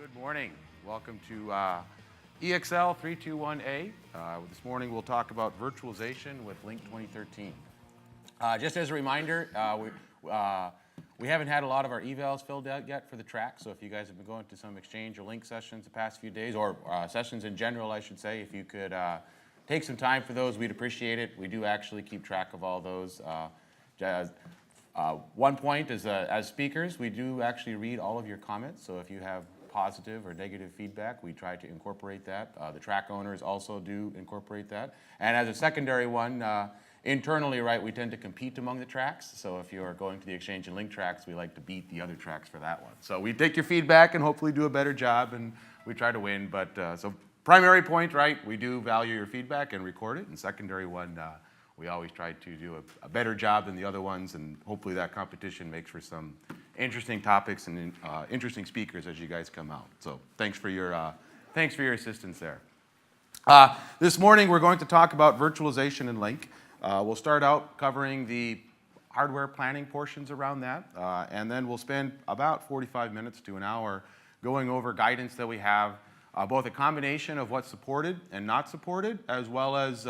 Good morning. Welcome to EXL 321A. This morning we'll talk about virtualization with Lync 2013. Just as a reminder, we haven't had a lot of our evals filled out yet for the track, so if you guys have been going to some Exchange or Lync sessions the past few days, or sessions in general, I should say, if you could take some time for those, we'd appreciate it. We do actually keep track of all those. One point is, as speakers, we do actually read all of your comments, so if you have positive or negative feedback, we try to incorporate that. The track owners also do incorporate that. And as a secondary one, internally, right, we tend to compete among the tracks. So if you're going to the Exchange and Lync tracks, we like to beat the other tracks for that one. So we take your feedback and hopefully do a better job, and we try to win. But so primary point, right, we do value your feedback and record it. And secondary one, we always try to do a better job than the other ones, and hopefully that competition makes for some interesting topics and interesting speakers as you guys come out. So thanks for your assistance there. This morning we're going to talk about virtualization in Lync. We'll start out covering the hardware planning portions around that, and then we'll spend about 45 minutes to an hour going over guidance that we have, both a combination of what's supported and not supported, as well as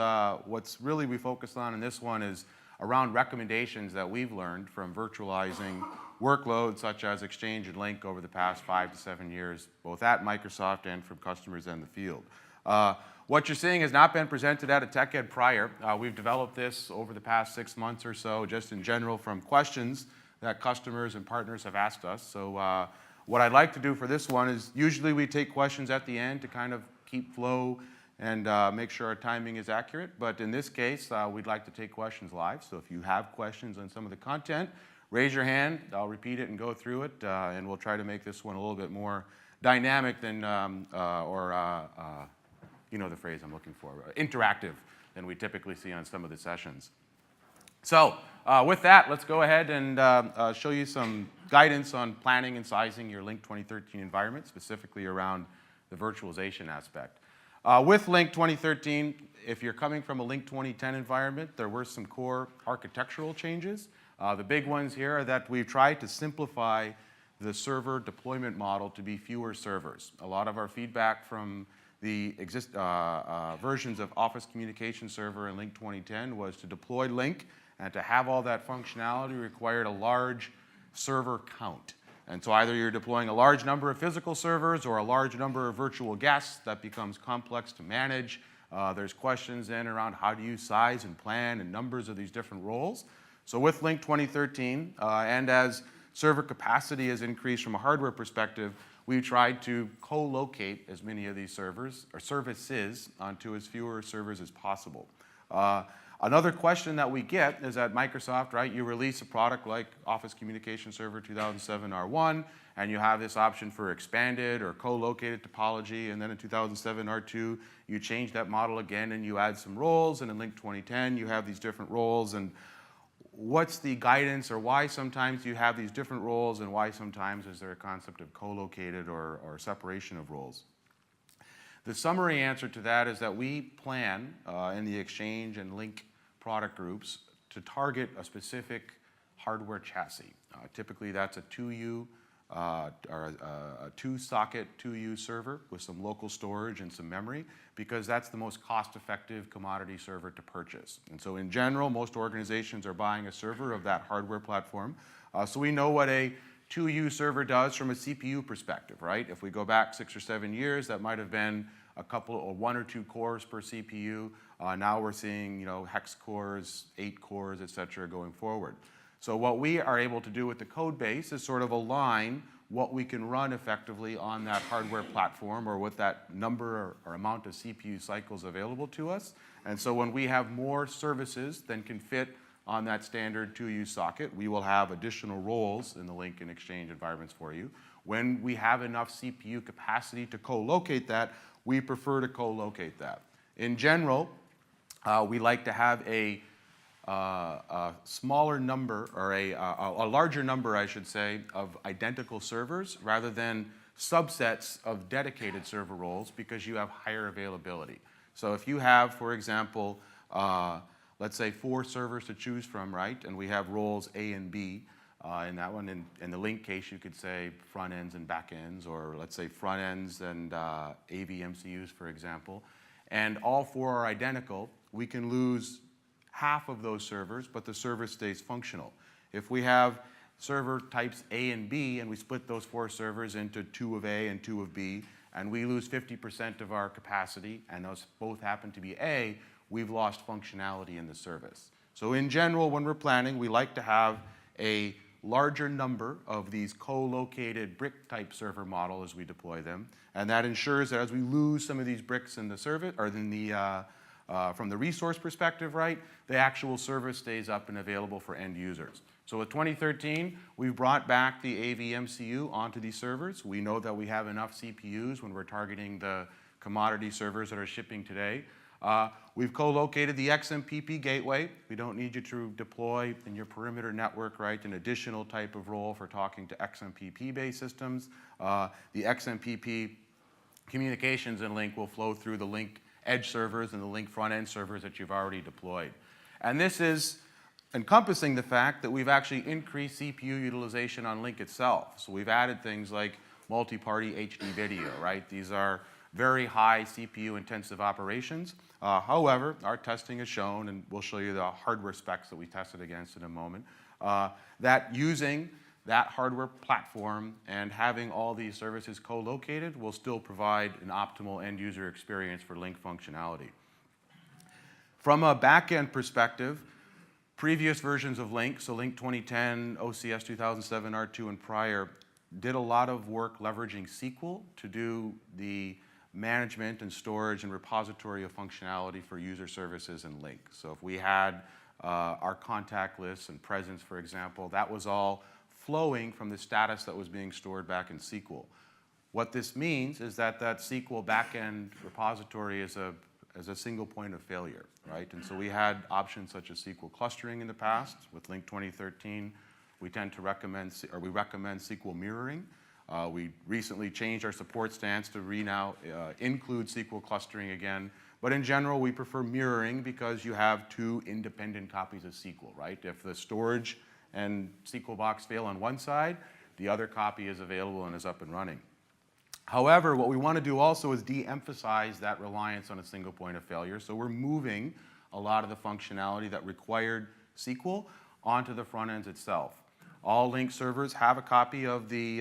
what's really we focused on in this one is around recommendations that we've learned from virtualizing workloads such as Exchange and Lync over the past 5 to 7 years, both at Microsoft and from customers in the field. What you're seeing has not been presented at a TechEd prior. We've developed this over the past 6 months or so, just in general from questions that customers and partners have asked us. So what I'd like to do for this one is usually we take questions at the end to kind of keep flow and make sure our timing is accurate. But in this case, we'd like to take questions live. So if you have questions on some of the content, raise your hand. I'll repeat it and go through it, and we'll try to make this one a little bit more dynamic than, you know the phrase I'm looking for, interactive than we typically see on some of the sessions. So with that, let's go ahead and show you some guidance on planning and sizing your Lync 2013 environment, specifically around the virtualization aspect. With Lync 2013, if you're coming from a Lync 2010 environment, there were some core architectural changes. The big ones here are that we've tried to simplify the server deployment model to be fewer servers. A lot of our feedback from the versions of Office Communication Server in Lync 2010 was to deploy Lync and to have all that functionality required a large server count. And so either you're deploying a large number of physical servers or a large number of virtual guests. That becomes complex to manage. There's questions then around how do you size and plan and numbers of these different roles. So with Lync 2013, and as server capacity has increased from a hardware perspective, we've tried to co-locate as many of these servers or services onto as fewer servers as possible. Another question that we get is at Microsoft, right, you release a product like Office Communication Server 2007 R1, and you have this option for expanded or co-located topology, and then in 2007 R2, you change that model again and you add some roles, and in Lync 2010, you have these different roles, and what's the guidance or why sometimes you have these different roles and why sometimes is there a concept of co-located or separation of roles? The summary answer to that is that we plan in the Exchange and Lync product groups to target a specific hardware chassis. Typically that's a 2U or a 2-socket 2U server with some local storage and some memory, because that's the most cost-effective commodity server to purchase. And so in general, most organizations are buying a server of that hardware platform. So we know what a 2U server does from a CPU perspective, right? If we go back 6 or 7 years, that might have been a couple or 1 or 2 cores per CPU. Now we're seeing, you know, hex cores, 8 cores, et cetera, going forward. So what we are able to do with the code base is sort of align what we can run effectively on that hardware platform or with that number or amount of CPU cycles available to us. And so when we have more services than can fit on that standard 2U socket, we will have additional roles in the Lync and Exchange environments for you. When we have enough CPU capacity to co-locate that, we prefer to co-locate that. In general, we like to have a smaller number, or a larger number, I should say, of identical servers rather than subsets of dedicated server roles, because you have higher availability. So if you have, for example, let's say 4 servers to choose from, right, and we have roles A and B, in that one. In the Lync case, you could say front ends and back ends, or let's say front ends and AV MCUs, for example. And all four are identical. We can lose half of those servers, but the server stays functional. If we have server types A and B, and we split those four servers into 2 of A and 2 of B, and we lose 50% of our capacity, and those both happen to be A, we've lost functionality in the service. So in general, when we're planning, we like to have a larger number of these co-located brick-type server model as we deploy them, and that ensures that as we lose some of these bricks in the service, or in the from the resource perspective, right, the actual service stays up and available for end users. So with 2013, we've brought back the AV MCU onto these servers. We know that we have enough CPUs when we're targeting the commodity servers that are shipping today. We've co-located the XMPP gateway. We don't need you to deploy in your perimeter network, right, an additional type of role for talking to XMPP-based systems. The XMPP communications and Lync will flow through the Lync edge servers and the Lync front-end servers that you've already deployed. And this is encompassing the fact that we've actually increased CPU utilization on Lync itself. So we've added things like multi-party HD video, right? These are very high CPU intensive operations. However, our testing has shown, and we'll show you the hardware specs that we tested against in a moment, that using that hardware platform and having all these services co-located will still provide an optimal end user experience for Lync functionality. From a back-end perspective, previous versions of Lync, so Lync 2010, OCS 2007, R2, and prior, did a lot of work leveraging SQL to do the management and storage and repository of functionality for user services in Lync. So if we had our contact lists and presence, for example, that was all flowing from the status that was being stored back in SQL. What this means is that that SQL backend repository is a single point of failure, right? And so we had options such as SQL clustering in the past. With Lync 2013, we tend to recommend, or we recommend SQL mirroring. We recently changed our support stance to now include SQL clustering again. But in general, we prefer mirroring because you have two independent copies of SQL, right? If the storage and SQL box fail on one side, the other copy is available and is up and running. However, what we want to do also is de-emphasize that reliance on a single point of failure. So we're moving a lot of the functionality that required SQL onto the front ends itself. All Lync servers have a copy of the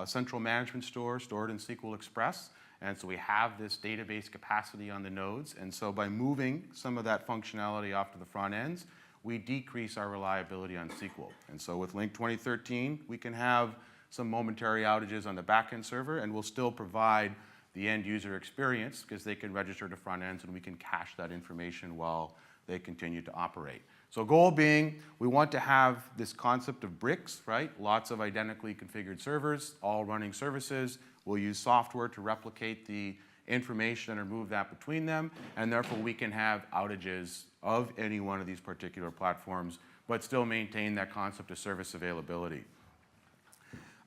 central management store stored in SQL Express. And so we have this database capacity on the nodes. And so by moving some of that functionality off to the front ends, we decrease our reliability on SQL. And so with Lync 2013, we can have some momentary outages on the backend server, and we'll still provide the end user experience because they can register to front ends and we can cache that information while they continue to operate. So goal being, we want to have this concept of bricks, right? Lots of identically configured servers, all running services. We'll use software to replicate the information or move that between them, and therefore we can have outages of any one of these particular platforms, but still maintain that concept of service availability.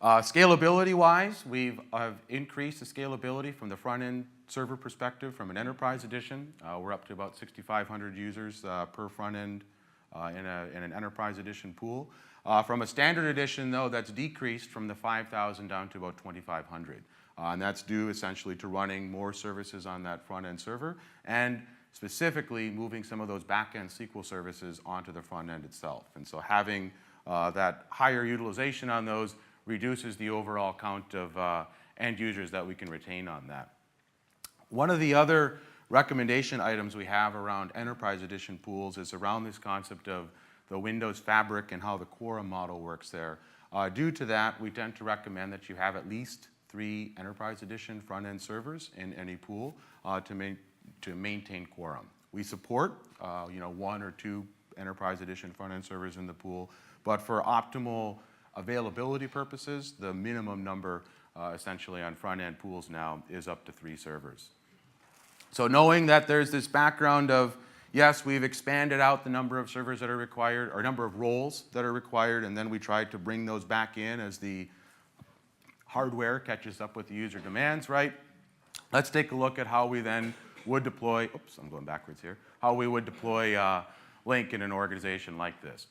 Scalability-wise, we've increased the scalability from the front-end server perspective from an enterprise edition. We're up to about 6,500 users per front-end in an enterprise edition pool. From a standard edition, though, that's decreased from the 5,000 down to about 2,500. And that's due essentially to running more services on that front-end server and specifically moving some of those back-end SQL services onto the front end itself. And so having that higher utilization on those reduces the overall count of end users that we can retain on that. One of the other recommendation items we have around enterprise edition pools is around this concept of the Windows fabric and how the quorum model works there. Due to that, we tend to recommend that you have at least 3 enterprise edition front-end servers in any pool to maintain quorum. We support 1 or 2 enterprise edition front-end servers in the pool, but for optimal availability purposes, the minimum number essentially on front-end pools now is up to 3 servers. So knowing that there's this background of, yes, we've expanded out the number of servers that are required, or number of roles that are required, and then we tried to bring those back in as the hardware catches up with the user demands, right? Let's take a look at how we then would deploy, oops, I'm going backwards here, how we would deploy Lync in an organization like this.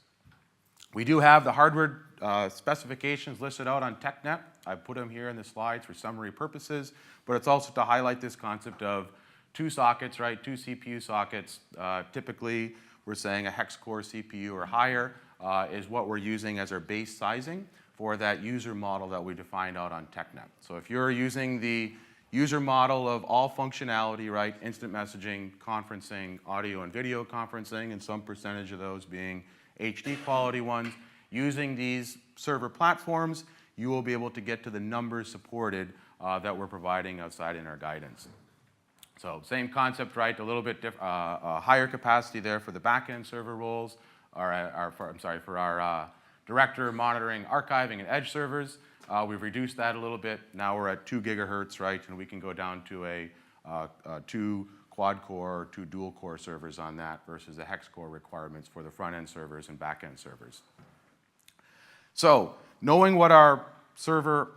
We do have the hardware specifications listed out on TechNet. I put them here in the slides for summary purposes, but it's also to highlight this concept of 2 sockets, right? 2 CPU sockets. Typically, we're saying a hex core CPU or higher is what we're using as our base sizing for that user model that we defined out on TechNet. So if you're using the user model of all functionality, right? Instant messaging, conferencing, audio and video conferencing, and some percentage of those being HD quality ones, using these server platforms, you will be able to get to the numbers supported that we're providing outside in our guidance. So same concept, right? A little bit higher capacity there for the back-end server roles, for our director monitoring, archiving, and edge servers. We've reduced that a little bit. Now we're at 2 gigahertz, right? And we can go down to a 2 quad-core or 2 dual-core servers on that versus the hex-core requirements for the front-end servers and back-end servers. So knowing what our server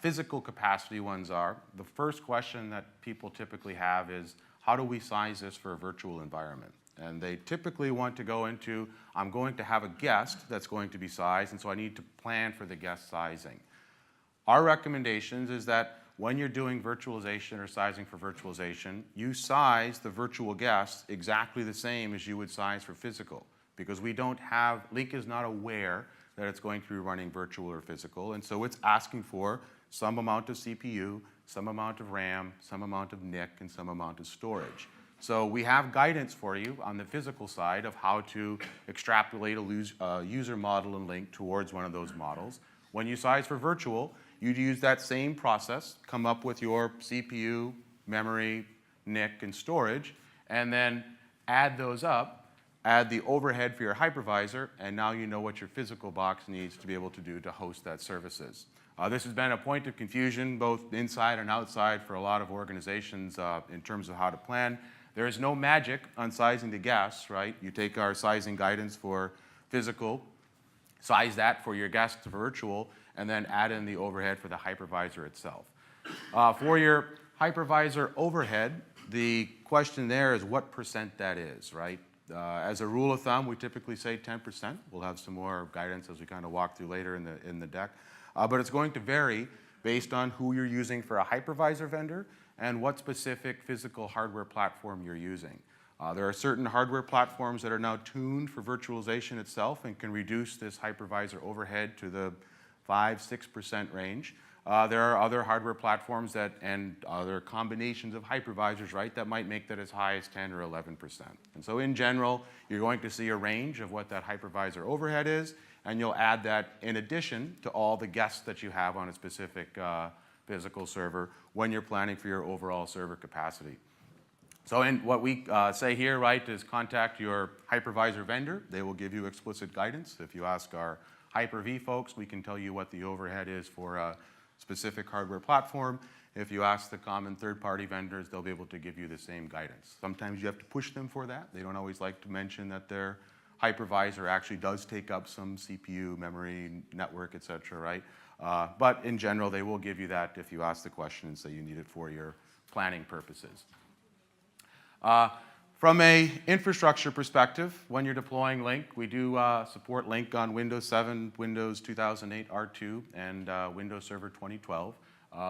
physical capacity ones are, the first question that people typically have is, how do we size this for a virtual environment? And they typically want to go into, I'm going to have a guest that's going to be sized, and so I need to plan for the guest sizing. Our recommendations is that when you're doing virtualization or sizing for virtualization, you size the virtual guest exactly the same as you would size for physical, because we don't have, Lync is not aware that it's going to be running virtual or physical, and so it's asking for some amount of CPU, some amount of RAM, some amount of NIC, and some amount of storage. So we have guidance for you on the physical side of how to extrapolate a user model in Lync towards one of those models. When you size for virtual, you'd use that same process, come up with your CPU, memory, NIC, and storage, and then add those up, add the overhead for your hypervisor, and now you know what your physical box needs to be able to do to host that services. This has been a point of confusion both inside and outside for a lot of organizations in terms of how to plan. There is no magic on sizing the guests, right? You take our sizing guidance for physical, size that for your guest virtual, and then add in the overhead for the hypervisor itself. For your hypervisor overhead, the question there is what % that is, right? As a rule of thumb, we typically say 10%. We'll have some more guidance as we kind of walk through later in the deck. But it's going to vary based on who you're using for a hypervisor vendor and what specific physical hardware platform you're using. There are certain hardware platforms that are now tuned for virtualization itself and can reduce this hypervisor overhead to the 5–6% range. There are other hardware platforms and other combinations of hypervisors, right, that might make that as high as 10 or 11%. And so in general, you're going to see a range of what that hypervisor overhead is, and you'll add that in addition to all the guests that you have on a specific physical server when you're planning for your overall server capacity. So in what we say here, right, is contact your hypervisor vendor. They will give you explicit guidance. If you ask our Hyper-V folks, we can tell you what the overhead is for a specific hardware platform. If you ask the common third-party vendors, they'll be able to give you the same guidance. Sometimes you have to push them for that. They don't always like to mention that their hypervisor actually does take up some CPU, memory, network, et cetera, right? But in general, they will give you that if you ask the question and say you need it for your planning purposes. From a infrastructure perspective, when you're deploying Lync, we do support Lync on Windows 7, Windows 2008 R2, and Windows Server 2012.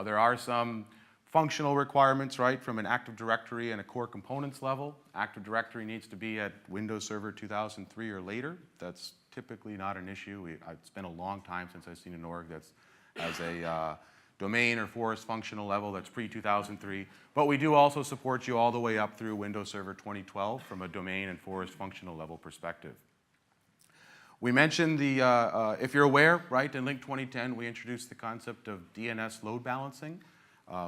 There are some functional requirements, right, from an Active Directory and a core components level. Active Directory needs to be at Windows Server 2003 or later. That's typically not an issue. It's been a long time since I've seen an org that's has a domain or forest functional level that's pre-2003. But we do also support you all the way up through Windows Server 2012 from a domain and forest functional level perspective. We mentioned if you're aware, right, in Lync 2010, we introduced the concept of DNS load balancing,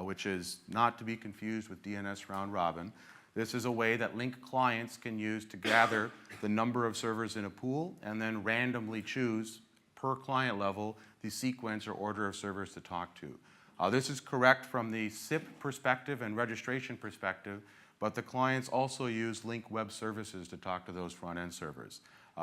which is not to be confused with DNS round robin. This is a way that Lync clients can use to gather the number of servers in a pool and then randomly choose per client level the sequence or order of servers to talk to. This is correct from the SIP perspective and registration perspective, but the clients also use Lync Web Services to talk to those front-end servers.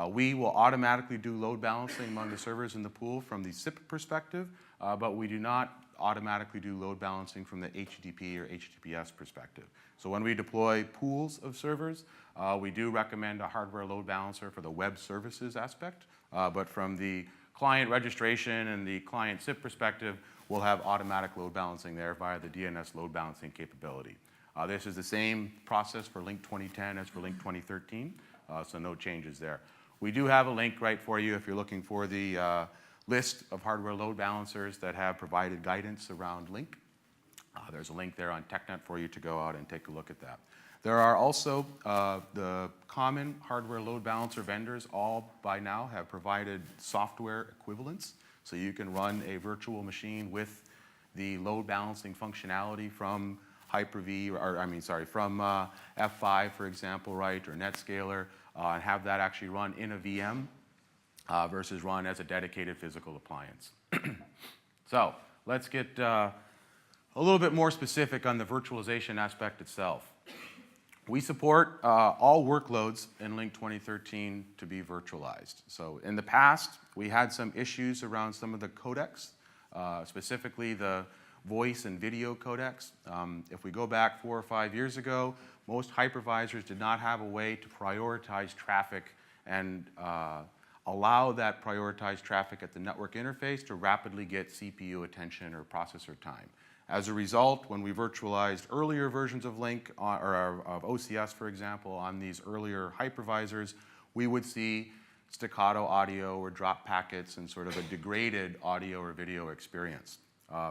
We will automatically do load balancing among the servers in the pool from the SIP perspective, but we do not automatically do load balancing from the HTTP or HTTPS perspective. So when we deploy pools of servers, we do recommend a hardware load balancer for the web services aspect, but from the client registration and the client SIP perspective, we'll have automatic load balancing there via the DNS load balancing capability. This is the same process for Lync 2010 as for Lync 2013, so no changes there. We do have a link right for you if you're looking for the list of hardware load balancers that have provided guidance around Lync. There's a link there on TechNet for you to go out and take a look at that. There are also the common hardware load balancer vendors all by now have provided software equivalents. So you can run a virtual machine with the load balancing functionality from Hyper-V, from F5, for example, right, or NetScaler, and have that actually run in a VM versus run as a dedicated physical appliance. So let's get a little bit more specific on the virtualization aspect itself. We support all workloads in Lync 2013 to be virtualized. So in the past, we had some issues around some of the codecs, specifically the voice and video codecs. If we go back 4 or 5 years ago, most hypervisors did not have a way to prioritize traffic and allow that prioritized traffic at the network interface to rapidly get CPU attention or processor time. As a result, when we virtualized earlier versions of Lync, or of OCS, for example, on these earlier hypervisors, we would see staccato audio or drop packets and sort of a degraded audio or video experience.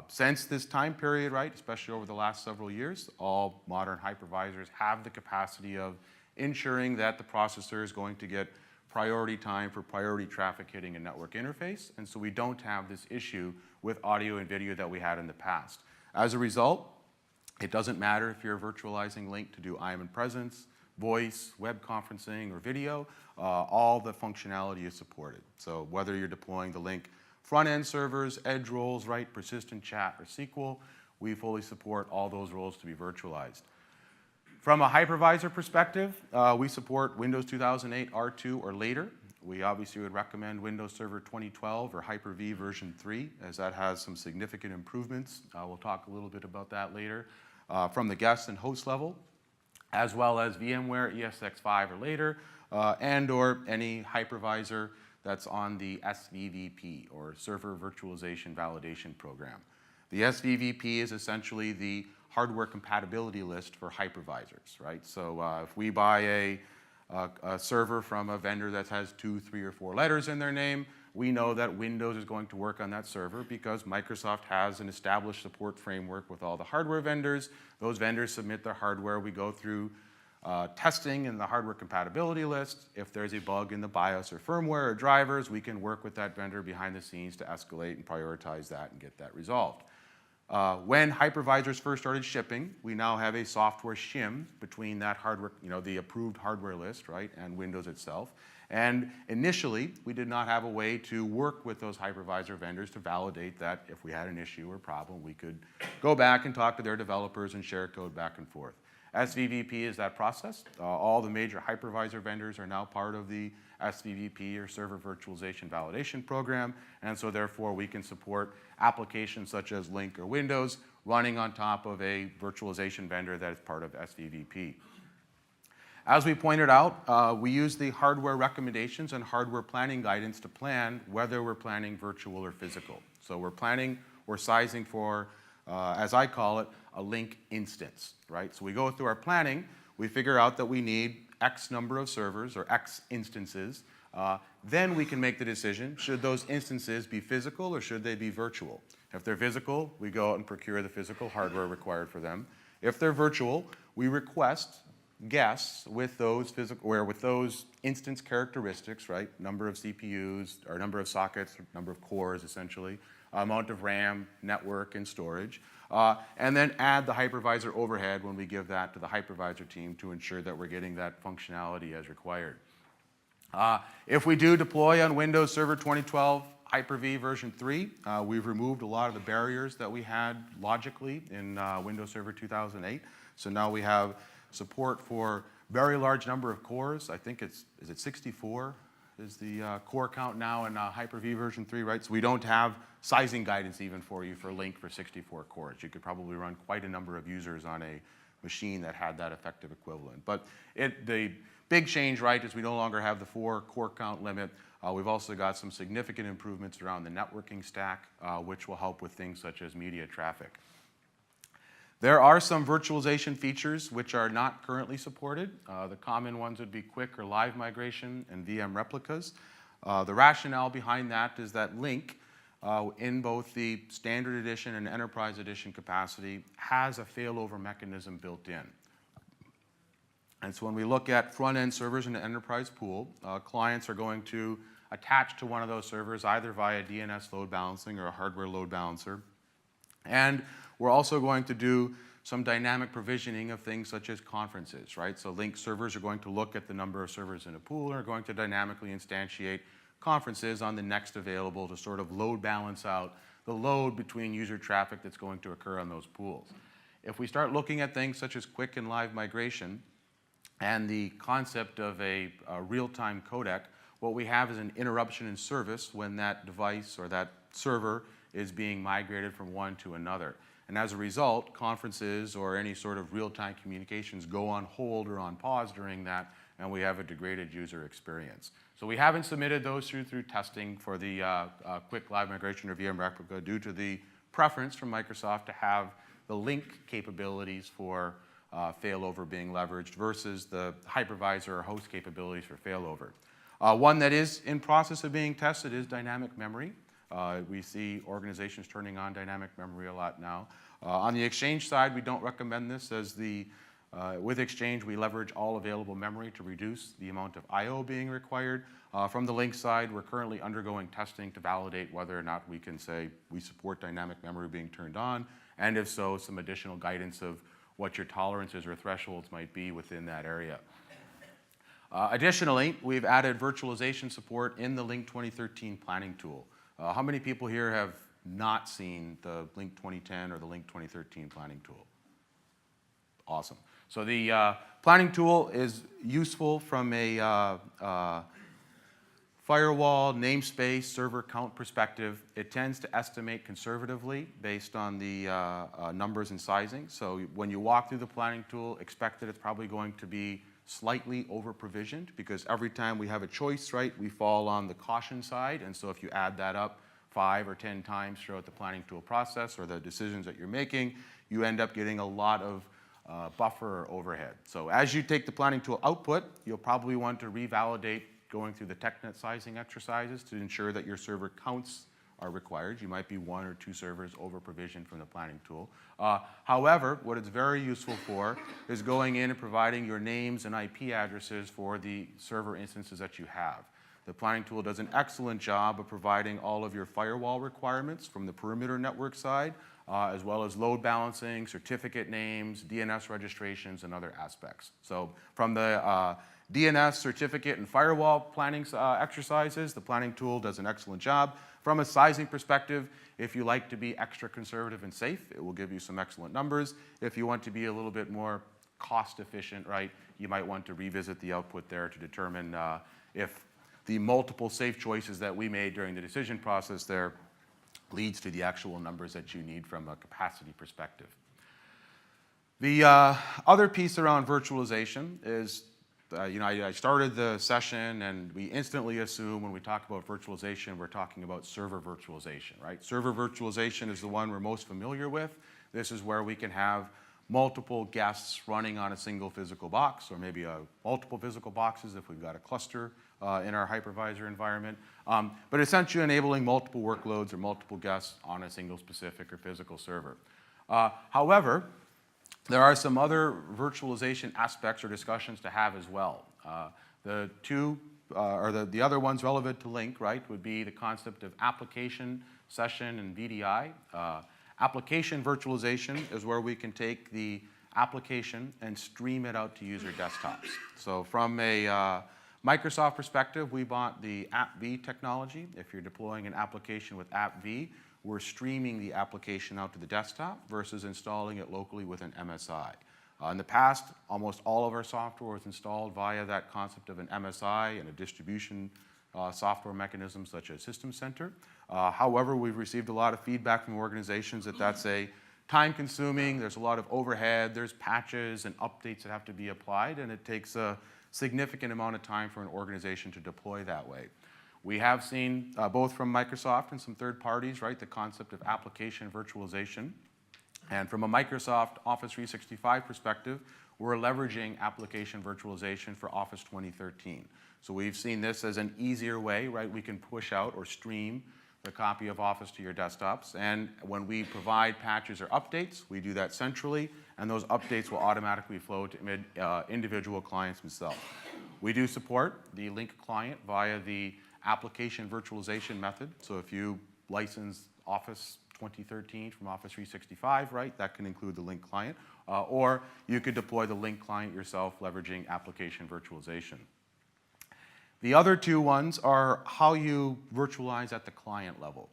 Since this time period, right, especially over the last several years, all modern hypervisors have the capacity of ensuring that the processor is going to get priority time for priority traffic hitting a network interface, and so we don't have this issue with audio and video that we had in the past. As a result, it doesn't matter if you're virtualizing Lync to do IM and presence, voice, web conferencing, or video, all the functionality is supported. So whether you're deploying the Lync front-end servers, edge roles, right, persistent chat, or SQL, we fully support all those roles to be virtualized. From a hypervisor perspective, we support Windows 2008 R2 or later. We obviously would recommend Windows Server 2012 or Hyper-V version 3, as that has some significant improvements. We'll talk a little bit about that later. From the guest and host level, as well as VMware ESX5 or later, and or any hypervisor that's on the SVVP, or Server Virtualization Validation Program. The SVVP is essentially the hardware compatibility list for hypervisors, right? So if we buy a server from a vendor that has 2, 3, or 4 letters in their name, we know that Windows is going to work on that server because Microsoft has an established support framework with all the hardware vendors. Those vendors submit their hardware. We go through testing in the hardware compatibility list. If there's a bug in the BIOS or firmware or drivers, we can work with that vendor behind the scenes to escalate and prioritize that and get that resolved. When hypervisors first started shipping, we now have a software shim between that hardware, the approved hardware list, right, and Windows itself. And initially, we did not have a way to work with those hypervisor vendors to validate that if we had an issue or problem, we could go back and talk to their developers and share code back and forth. SVVP is that process. All the major hypervisor vendors are now part of the SVVP, or Server Virtualization Validation Program, and so therefore we can support applications such as Lync or Windows running on top of a virtualization vendor that is part of SVVP. As we pointed out, we use the hardware recommendations and hardware planning guidance to plan whether we're planning virtual or physical. So we're sizing for, as I call it, a Lync instance, right? So we go through our planning, we figure out that we need X number of servers or X instances. Then we can make the decision, should those instances be physical or should they be virtual? If they're physical, we go out and procure the physical hardware required for them. If they're virtual, we request guests with those with those instance characteristics, right? Number of CPUs, or number of sockets, or number of cores, essentially, amount of RAM, network, and storage, and then add the hypervisor overhead when we give that to the hypervisor team to ensure that we're getting that functionality as required. If we do deploy on Windows Server 2012 Hyper-V version 3, we've removed a lot of the barriers that we had logically in Windows Server 2008. So now we have support for very large number of cores. I think is it 64 is the core count now in Hyper-V version 3, right? So we don't have sizing guidance even for you for Lync for 64 cores. You could probably run quite a number of users on a machine that had that effective equivalent. But the big change, right, is we no longer have the 4 core count limit. We've also got some significant improvements around the networking stack, which will help with things such as media traffic. There are some virtualization features which are not currently supported. The common ones would be quick or live migration and VM replicas. The rationale behind that is that Lync, in both the standard edition and enterprise edition capacity, has a failover mechanism built in. And so when we look at front-end servers in the enterprise pool, clients are going to attach to one of those servers either via DNS load balancing or a hardware load balancer. And we're also going to do some dynamic provisioning of things such as conferences, right? So Lync servers are going to look at the number of servers in a pool and are going to dynamically instantiate conferences on the next available to sort of load balance out the load between user traffic that's going to occur on those pools. If we start looking at things such as quick and live migration and the concept of a real-time codec, what we have is an interruption in service when that device or that server is being migrated from one to another. And as a result, conferences or any sort of real-time communications go on hold or on pause during that, and we have a degraded user experience. So we haven't submitted those through testing for the quick live migration or VM replica due to the preference from Microsoft to have the Lync capabilities for failover being leveraged versus the hypervisor or host capabilities for failover. One that is in process of being tested is dynamic memory. We see organizations turning on dynamic memory a lot now. On the Exchange side, we don't recommend this as with Exchange, we leverage all available memory to reduce the amount of I/O being required. From the Lync side, we're currently undergoing testing to validate whether or not we can say we support dynamic memory being turned on, and if so, some additional guidance of what your tolerances or thresholds might be within that area. Additionally, we've added virtualization support in the Lync 2013 planning tool. How many people here have not seen the Lync 2010 or the Lync 2013 planning tool? Awesome. So the planning tool is useful from a firewall, namespace, server count perspective. It tends to estimate conservatively based on the numbers and sizing. So when you walk through the planning tool, expect that it's probably going to be slightly over-provisioned because every time we have a choice, right, we fall on the caution side. And so if you add that up 5 or 10 times throughout the planning tool process or the decisions that you're making, you end up getting a lot of buffer or overhead. So as you take the planning tool output, you'll probably want to revalidate going through the TechNet sizing exercises to ensure that your server counts are required. You might be 1 or 2 servers over-provisioned from the planning tool. However, what it's very useful for is going in and providing your names and IP addresses for the server instances that you have. The planning tool does an excellent job of providing all of your firewall requirements from the perimeter network side, as well as load balancing, certificate names, DNS registrations, and other aspects. So from the DNS, certificate, and firewall planning exercises, the planning tool does an excellent job. From a sizing perspective, if you like to be extra conservative and safe, it will give you some excellent numbers. If you want to be a little bit more cost efficient, right, you might want to revisit the output there to determine if the multiple safe choices that we made during the decision process there leads to the actual numbers that you need from a capacity perspective. The other piece around virtualization is, I started the session and we instantly assume when we talk about virtualization, we're talking about server virtualization, right? Server virtualization is the one we're most familiar with. This is where we can have multiple guests running on a single physical box, or maybe multiple physical boxes if we've got a cluster in our hypervisor environment, but essentially enabling multiple workloads or multiple guests on a single specific or physical server. However, there are some other virtualization aspects or discussions to have as well. The other ones relevant to Lync, right, would be the concept of application, session, and VDI. Application virtualization is where we can take the application and stream it out to user desktops. So from a Microsoft perspective, we bought the AppV technology. If you're deploying an application with AppV, we're streaming the application out to the desktop versus installing it locally with an MSI. In the past, almost all of our software was installed via that concept of an MSI and a distribution software mechanisms such as System Center. However, we've received a lot of feedback from organizations that that's a time-consuming, there's a lot of overhead, there's patches and updates that have to be applied, and it takes a significant amount of time for an organization to deploy that way. We have seen, both from Microsoft and some third parties, right, the concept of application virtualization. And from a Microsoft Office 365 perspective, we're leveraging application virtualization for Office 2013. So we've seen this as an easier way, right? We can push out or stream the copy of Office to your desktops. And when we provide patches or updates, we do that centrally, and those updates will automatically flow to individual clients themselves. We do support the Lync client via the application virtualization method. So if you license Office 2013 from Office 365, right, that can include the Lync client. Or you could deploy the Lync client yourself leveraging application virtualization. The other two ones are how you virtualize at the client level.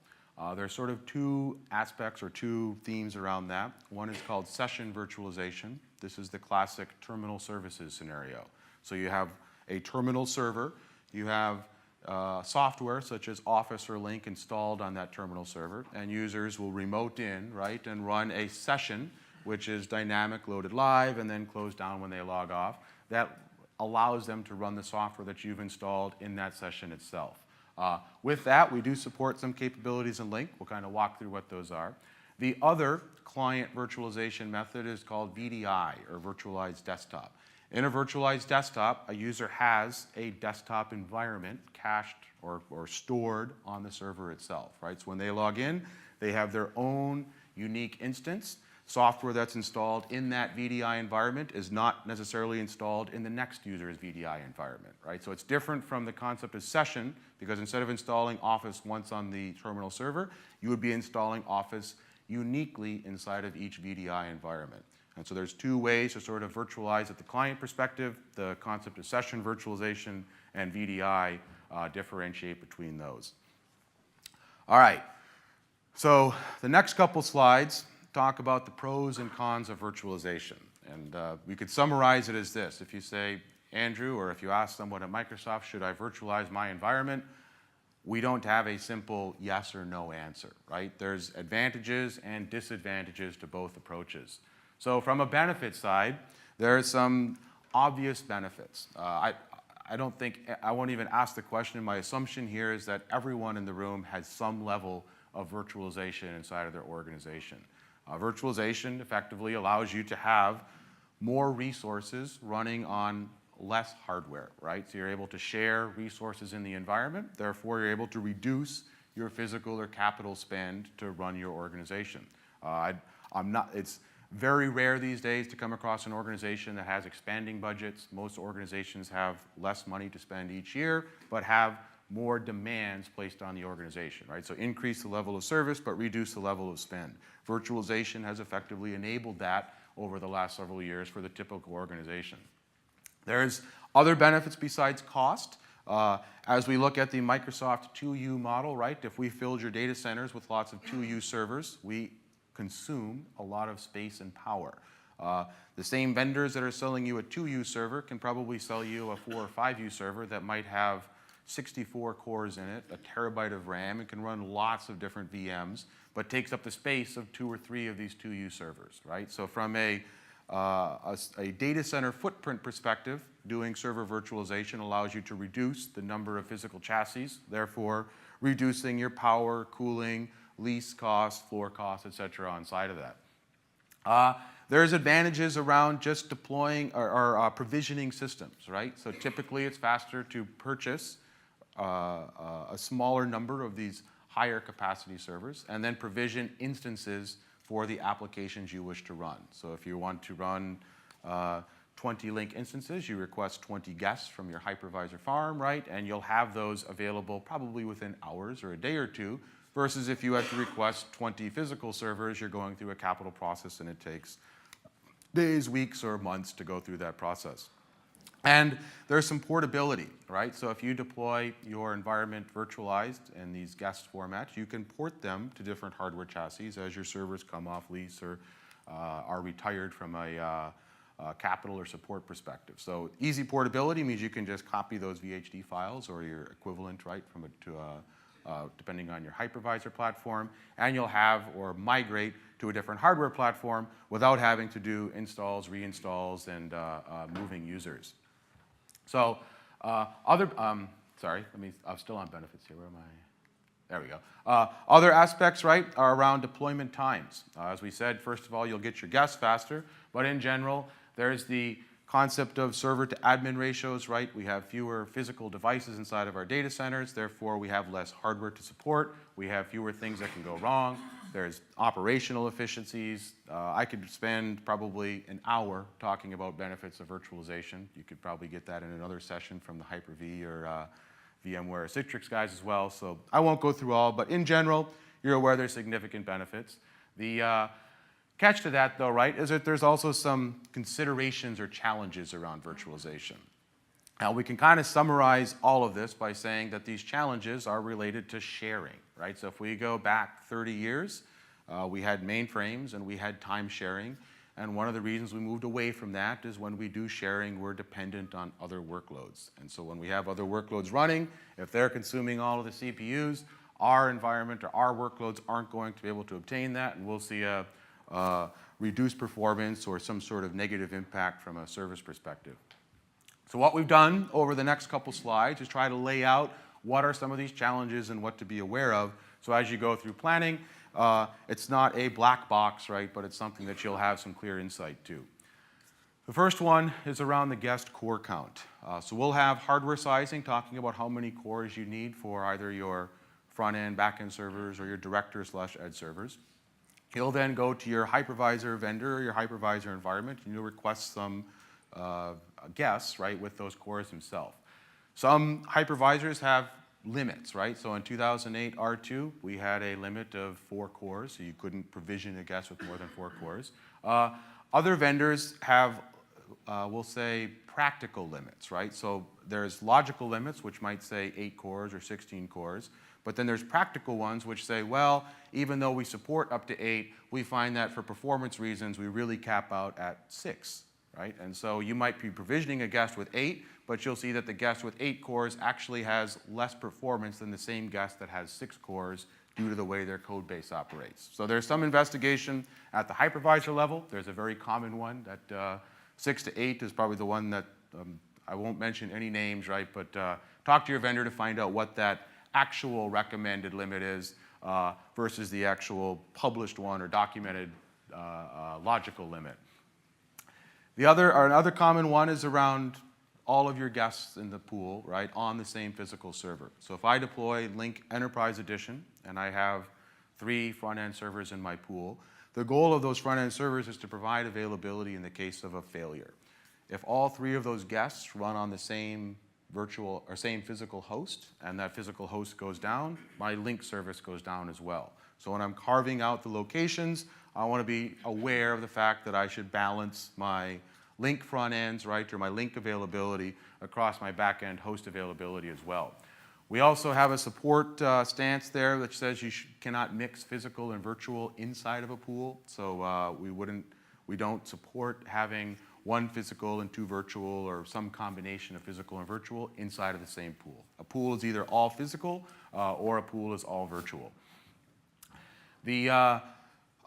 There's sort of two aspects or two themes around that. One is called session virtualization. This is the classic terminal services scenario. So you have a terminal server, you have software such as Office or Lync installed on that terminal server, and users will remote in, right, and run a session, which is dynamic, loaded live, and then closed down when they log off. That allows them to run the software that you've installed in that session itself. With that, we do support some capabilities in Lync. We'll kind of walk through what those are. The other client virtualization method is called VDI, or virtualized desktop. In a virtualized desktop, a user has a desktop environment cached or stored on the server itself, right? So when they log in, they have their own unique instance. Software that's installed in that VDI environment is not necessarily installed in the next user's VDI environment, right? So it's different from the concept of session, because instead of installing Office once on the terminal server, you would be installing Office uniquely inside of each VDI environment. And so there's two ways to sort of virtualize at the client perspective. The concept of session virtualization and VDI differentiate between those. All right, so the next couple slides talk about the pros and cons of virtualization. And we could summarize it as this. If you say, Andrew, or if you ask someone at Microsoft, should I virtualize my environment? We don't have a simple yes or no answer, right? There's advantages and disadvantages to both approaches. So from a benefit side, there are some obvious benefits. I don't think, I won't even ask the question. My assumption here is that everyone in the room has some level of virtualization inside of their organization. Virtualization effectively allows you to have more resources running on less hardware, right? So you're able to share resources in the environment. Therefore, you're able to reduce your physical or capital spend to run your organization. It's very rare these days to come across an organization that has expanding budgets. Most organizations have less money to spend each year, but have more demands placed on the organization, right? So increase the level of service, but reduce the level of spend. Virtualization has effectively enabled that over the last several years for the typical organization. There's other benefits besides cost. As we look at the Microsoft 2U model, right? If we filled your data centers with lots of 2U servers, we consume a lot of space and power. The same vendors that are selling you a 2U server can probably sell you a 4 or 5U server that might have 64 cores in it, a terabyte of RAM, and can run lots of different VMs, but takes up the space of 2 or 3 of these 2U servers, right? So from a data center footprint perspective, doing server virtualization allows you to reduce the number of physical chassis, therefore reducing your power, cooling, lease costs, floor costs, et cetera, on side of that. There's advantages around just deploying or provisioning systems, right? So typically it's faster to purchase a smaller number of these higher capacity servers and then provision instances for the applications you wish to run. So if you want to run 20 Lync instances, you request 20 guests from your hypervisor farm, right? And you'll have those available probably within hours or a day or two, versus if you had to request 20 physical servers, you're going through a capital process and it takes days, weeks, or months to go through that process. And there's some portability, right? So if you deploy your environment virtualized in these guest formats, you can port them to different hardware chassis as your servers come off lease or are retired from a capital or support perspective. So easy portability means you can just copy those VHD files or your equivalent, right, depending on your hypervisor platform, and you'll have or migrate to a different hardware platform without having to do installs, reinstalls, and moving users. So I'm still on benefits here. Where am I? There we go. Other aspects, right, are around deployment times. As we said, first of all, you'll get your guests faster, but in general, there's the concept of server to admin ratios, right? We have fewer physical devices inside of our data centers, therefore we have less hardware to support. We have fewer things that can go wrong. There's operational efficiencies. I could spend probably an hour talking about benefits of virtualization. You could probably get that in another session from the Hyper-V or VMware or Citrix guys as well, so I won't go through all, but in general, you're aware there's significant benefits. The catch to that, though, right, is that there's also some considerations or challenges around virtualization. Now, we can kind of summarize all of this by saying that these challenges are related to sharing, right? So if we go back 30 years, we had mainframes and we had time sharing, and one of the reasons we moved away from that is when we do sharing, we're dependent on other workloads. And so when we have other workloads running, if they're consuming all of the CPUs, our environment or our workloads aren't going to be able to obtain that, and we'll see a reduced performance or some sort of negative impact from a service perspective. So what we've done over the next couple slides is try to lay out what are some of these challenges and what to be aware of. So as you go through planning, it's not a black box, right, but it's something that you'll have some clear insight to. The first one is around the guest core count. So we'll have hardware sizing, talking about how many cores you need for either your front-end, back-end servers or your director/ed servers. You'll then go to your hypervisor vendor or your hypervisor environment, and you'll request some guests, right, with those cores themselves. Some hypervisors have limits, right? So in 2008 R2, we had a limit of 4 cores, so you couldn't provision a guest with more than 4 cores. Other vendors have, we'll say, practical limits, right? So there's logical limits, which might say 8 cores or 16 cores. But then there's practical ones which say, well, even though we support up to 8, we find that for performance reasons, we really cap out at 6, right? And so you might be provisioning a guest with 8, but you'll see that the guest with 8 cores actually has less performance than the same guest that has 6 cores due to the way their code base operates. So there's some investigation at the hypervisor level. There's a very common one that 6 to 8 is probably the one that, I won't mention any names, right? But talk to your vendor to find out what that actual recommended limit is versus the actual published one or documented logical limit. Another common one is around all of your guests in the pool, right, on the same physical server. So if I deploy Lync Enterprise Edition and I have 3 front-end servers in my pool, the goal of those front-end servers is to provide availability in the case of a failure. If all 3 of those guests run on the same virtual or same physical host, and that physical host goes down, my Lync service goes down as well. So when I'm carving out the locations, I want to be aware of the fact that I should balance my Lync front ends, right, or my Lync availability across my back-end host availability as well. We also have a support stance there that says you cannot mix physical and virtual inside of a pool. So we don't support having 1 physical and 2 virtual or some combination of physical and virtual inside of the same pool. A pool is either all physical or a pool is all virtual.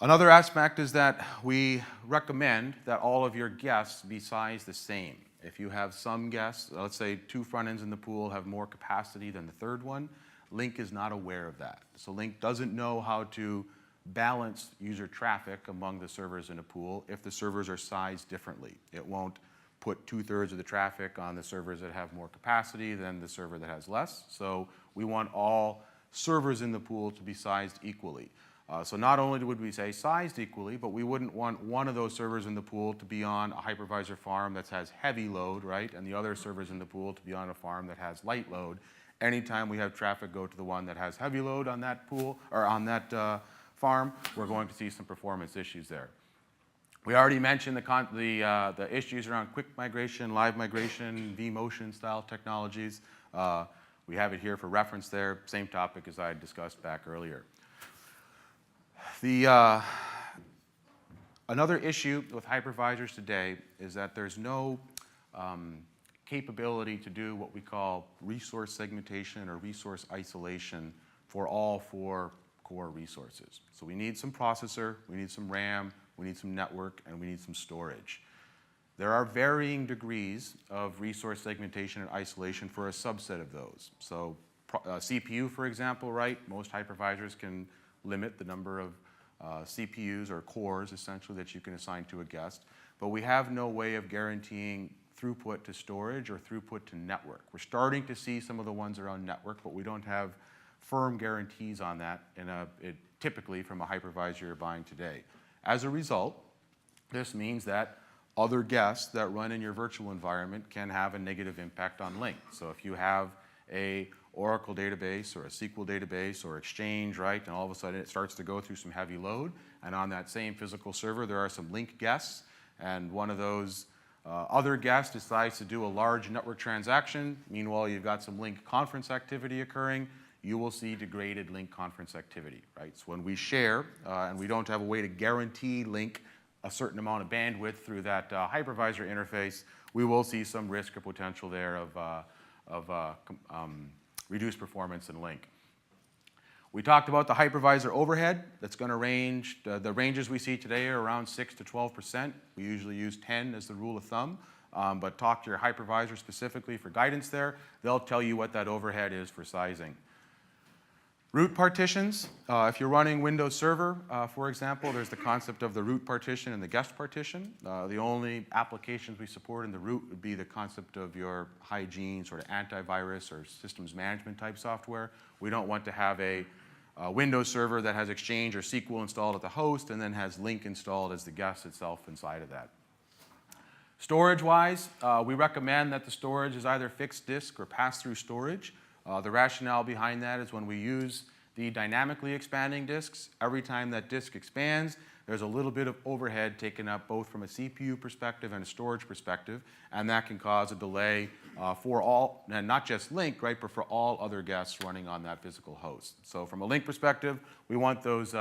Another aspect is that we recommend that all of your guests be sized the same. If you have some guests, let's say 2 front ends in the pool have more capacity than the 3rd one, Lync is not aware of that. So Lync doesn't know how to balance user traffic among the servers in a pool if the servers are sized differently. It won't put 2/3 of the traffic on the servers that have more capacity than the server that has less. So we want all servers in the pool to be sized equally. So not only would we say sized equally, but we wouldn't want one of those servers in the pool to be on a hypervisor farm that has heavy load, right? And the other servers in the pool to be on a farm that has light load. Anytime we have traffic go to the one that has heavy load on that pool or on that farm, we're going to see some performance issues there. We already mentioned the issues around quick migration, live migration, vMotion style technologies. We have it here for reference there, same topic as I discussed back earlier. Another issue with hypervisors today is that there's no capability to do what we call resource segmentation or resource isolation for all 4 core resources. So we need some processor, we need some RAM, we need some network, and we need some storage. There are varying degrees of resource segmentation and isolation for a subset of those. So CPU, for example, right? Most hypervisors can limit the number of CPUs or cores, essentially, that you can assign to a guest. But we have no way of guaranteeing throughput to storage or throughput to network. We're starting to see some of the ones around network, but we don't have firm guarantees on that typically from a hypervisor you're buying today. As a result, this means that other guests that run in your virtual environment can have a negative impact on Lync. So if you have a Oracle database or a SQL database or Exchange, right, and all of a sudden it starts to go through some heavy load, and on that same physical server there are some Lync guests, and one of those other guests decides to do a large network transaction. Meanwhile, you've got some Lync conference activity occurring. You will see degraded Lync conference activity, right? So when we share, and we don't have a way to guarantee Lync a certain amount of bandwidth through that hypervisor interface, we will see some risk or potential there of reduced performance in Lync. We talked about the hypervisor overhead. That's going to range, the ranges we see today are around 6 to 12%. We usually use 10 as the rule of thumb, but talk to your hypervisor specifically for guidance there. They'll tell you what that overhead is for sizing. Root partitions, if you're running Windows Server, for example, there's the concept of the root partition and the guest partition. The only applications we support in the root would be the concept of your hygiene, sort of antivirus or systems management type software. We don't want to have a Windows Server that has Exchange or SQL installed at the host and then has Lync installed as the guest itself inside of that. Storage-wise, we recommend that the storage is either fixed disk or pass-through storage. The rationale behind that is when we use the dynamically expanding disks, every time that disk expands, there's a little bit of overhead taken up both from a CPU perspective and a storage perspective, and that can cause a delay for all, and not just Lync, right, but for all other guests running on that physical host. So from a Lync perspective, we want those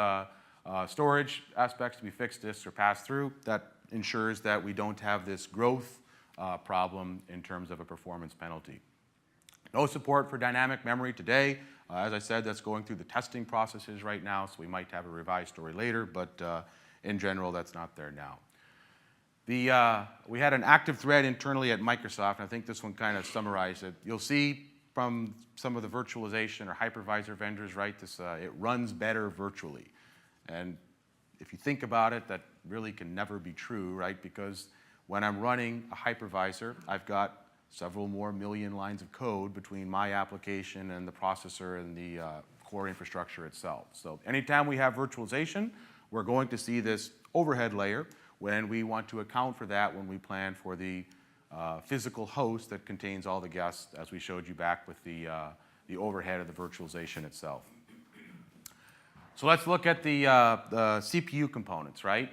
storage aspects to be fixed disks or pass through. That ensures that we don't have this growth problem in terms of a performance penalty. No support for dynamic memory today. As I said, that's going through the testing processes right now, so we might have a revised story later, but in general, that's not there now. We had an active thread internally at Microsoft, and I think this one kind of summarized it. You'll see from some of the virtualization or hypervisor vendors, right, it runs better virtually. And if you think about it, that really can never be true, right, because when I'm running a hypervisor, I've got several more million lines of code between my application and the processor and the core infrastructure itself. So anytime we have virtualization, we're going to see this overhead layer when we want to account for that when we plan for the physical host that contains all the guests, as we showed you back with the overhead of the virtualization itself. So let's look at the CPU components, right?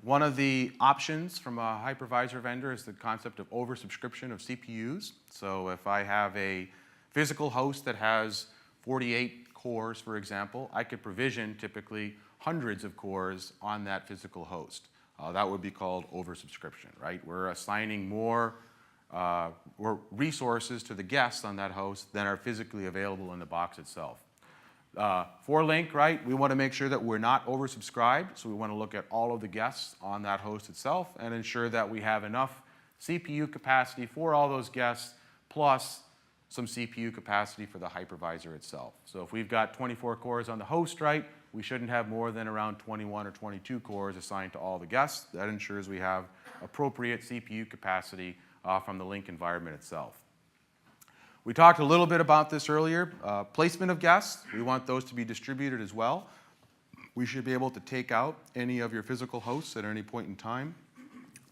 One of the options from a hypervisor vendor is the concept of oversubscription of CPUs. So if I have a physical host that has 48 cores, for example, I could provision typically hundreds of cores on that physical host. That would be called oversubscription, right? We're assigning more resources to the guests on that host than are physically available in the box itself. For Lync, right, we want to make sure that we're not oversubscribed, so we want to look at all of the guests on that host itself and ensure that we have enough CPU capacity for all those guests, plus some CPU capacity for the hypervisor itself. So if we've got 24 cores on the host, right, we shouldn't have more than around 21 or 22 cores assigned to all the guests. That ensures we have appropriate CPU capacity from the Lync environment itself. We talked a little bit about this earlier. Placement of guests, we want those to be distributed as well. We should be able to take out any of your physical hosts at any point in time,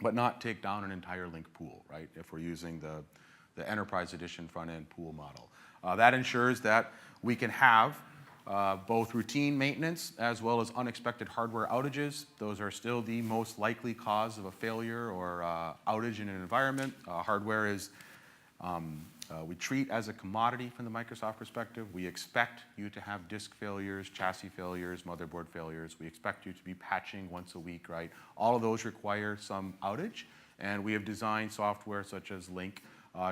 but not take down an entire Lync pool, right, if we're using the Enterprise Edition front-end pool model. That ensures that we can have both routine maintenance as well as unexpected hardware outages. Those are still the most likely cause of a failure or outage in an environment. Hardware is We treat as a commodity from the Microsoft perspective. We expect you to have disk failures, chassis failures, motherboard failures. We expect you to be patching once a week, right? All of those require some outage, and we have designed software such as Lync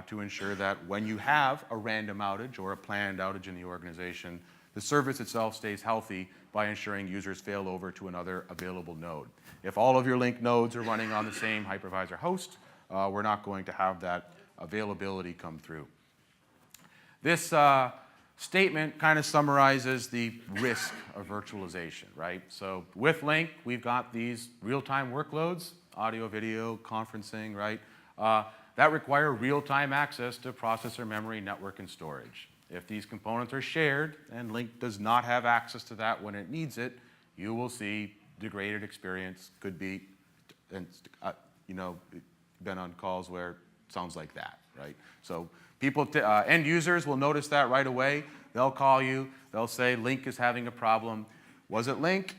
to ensure that when you have a random outage or a planned outage in the organization, the service itself stays healthy by ensuring users fail over to another available node. If all of your Lync nodes are running on the same hypervisor host, we're not going to have that availability come through. This statement kind of summarizes the risk of virtualization, right? So with Lync, we've got these real-time workloads, audio, video, conferencing, right? That require real-time access to processor, memory, network, and storage. If these components are shared and Lync does not have access to that when it needs it, you will see degraded experience. Could be, and been on calls where it sounds like that, right? So people, end users will notice that right away. They'll call you. They'll say Lync is having a problem. Was it Lync?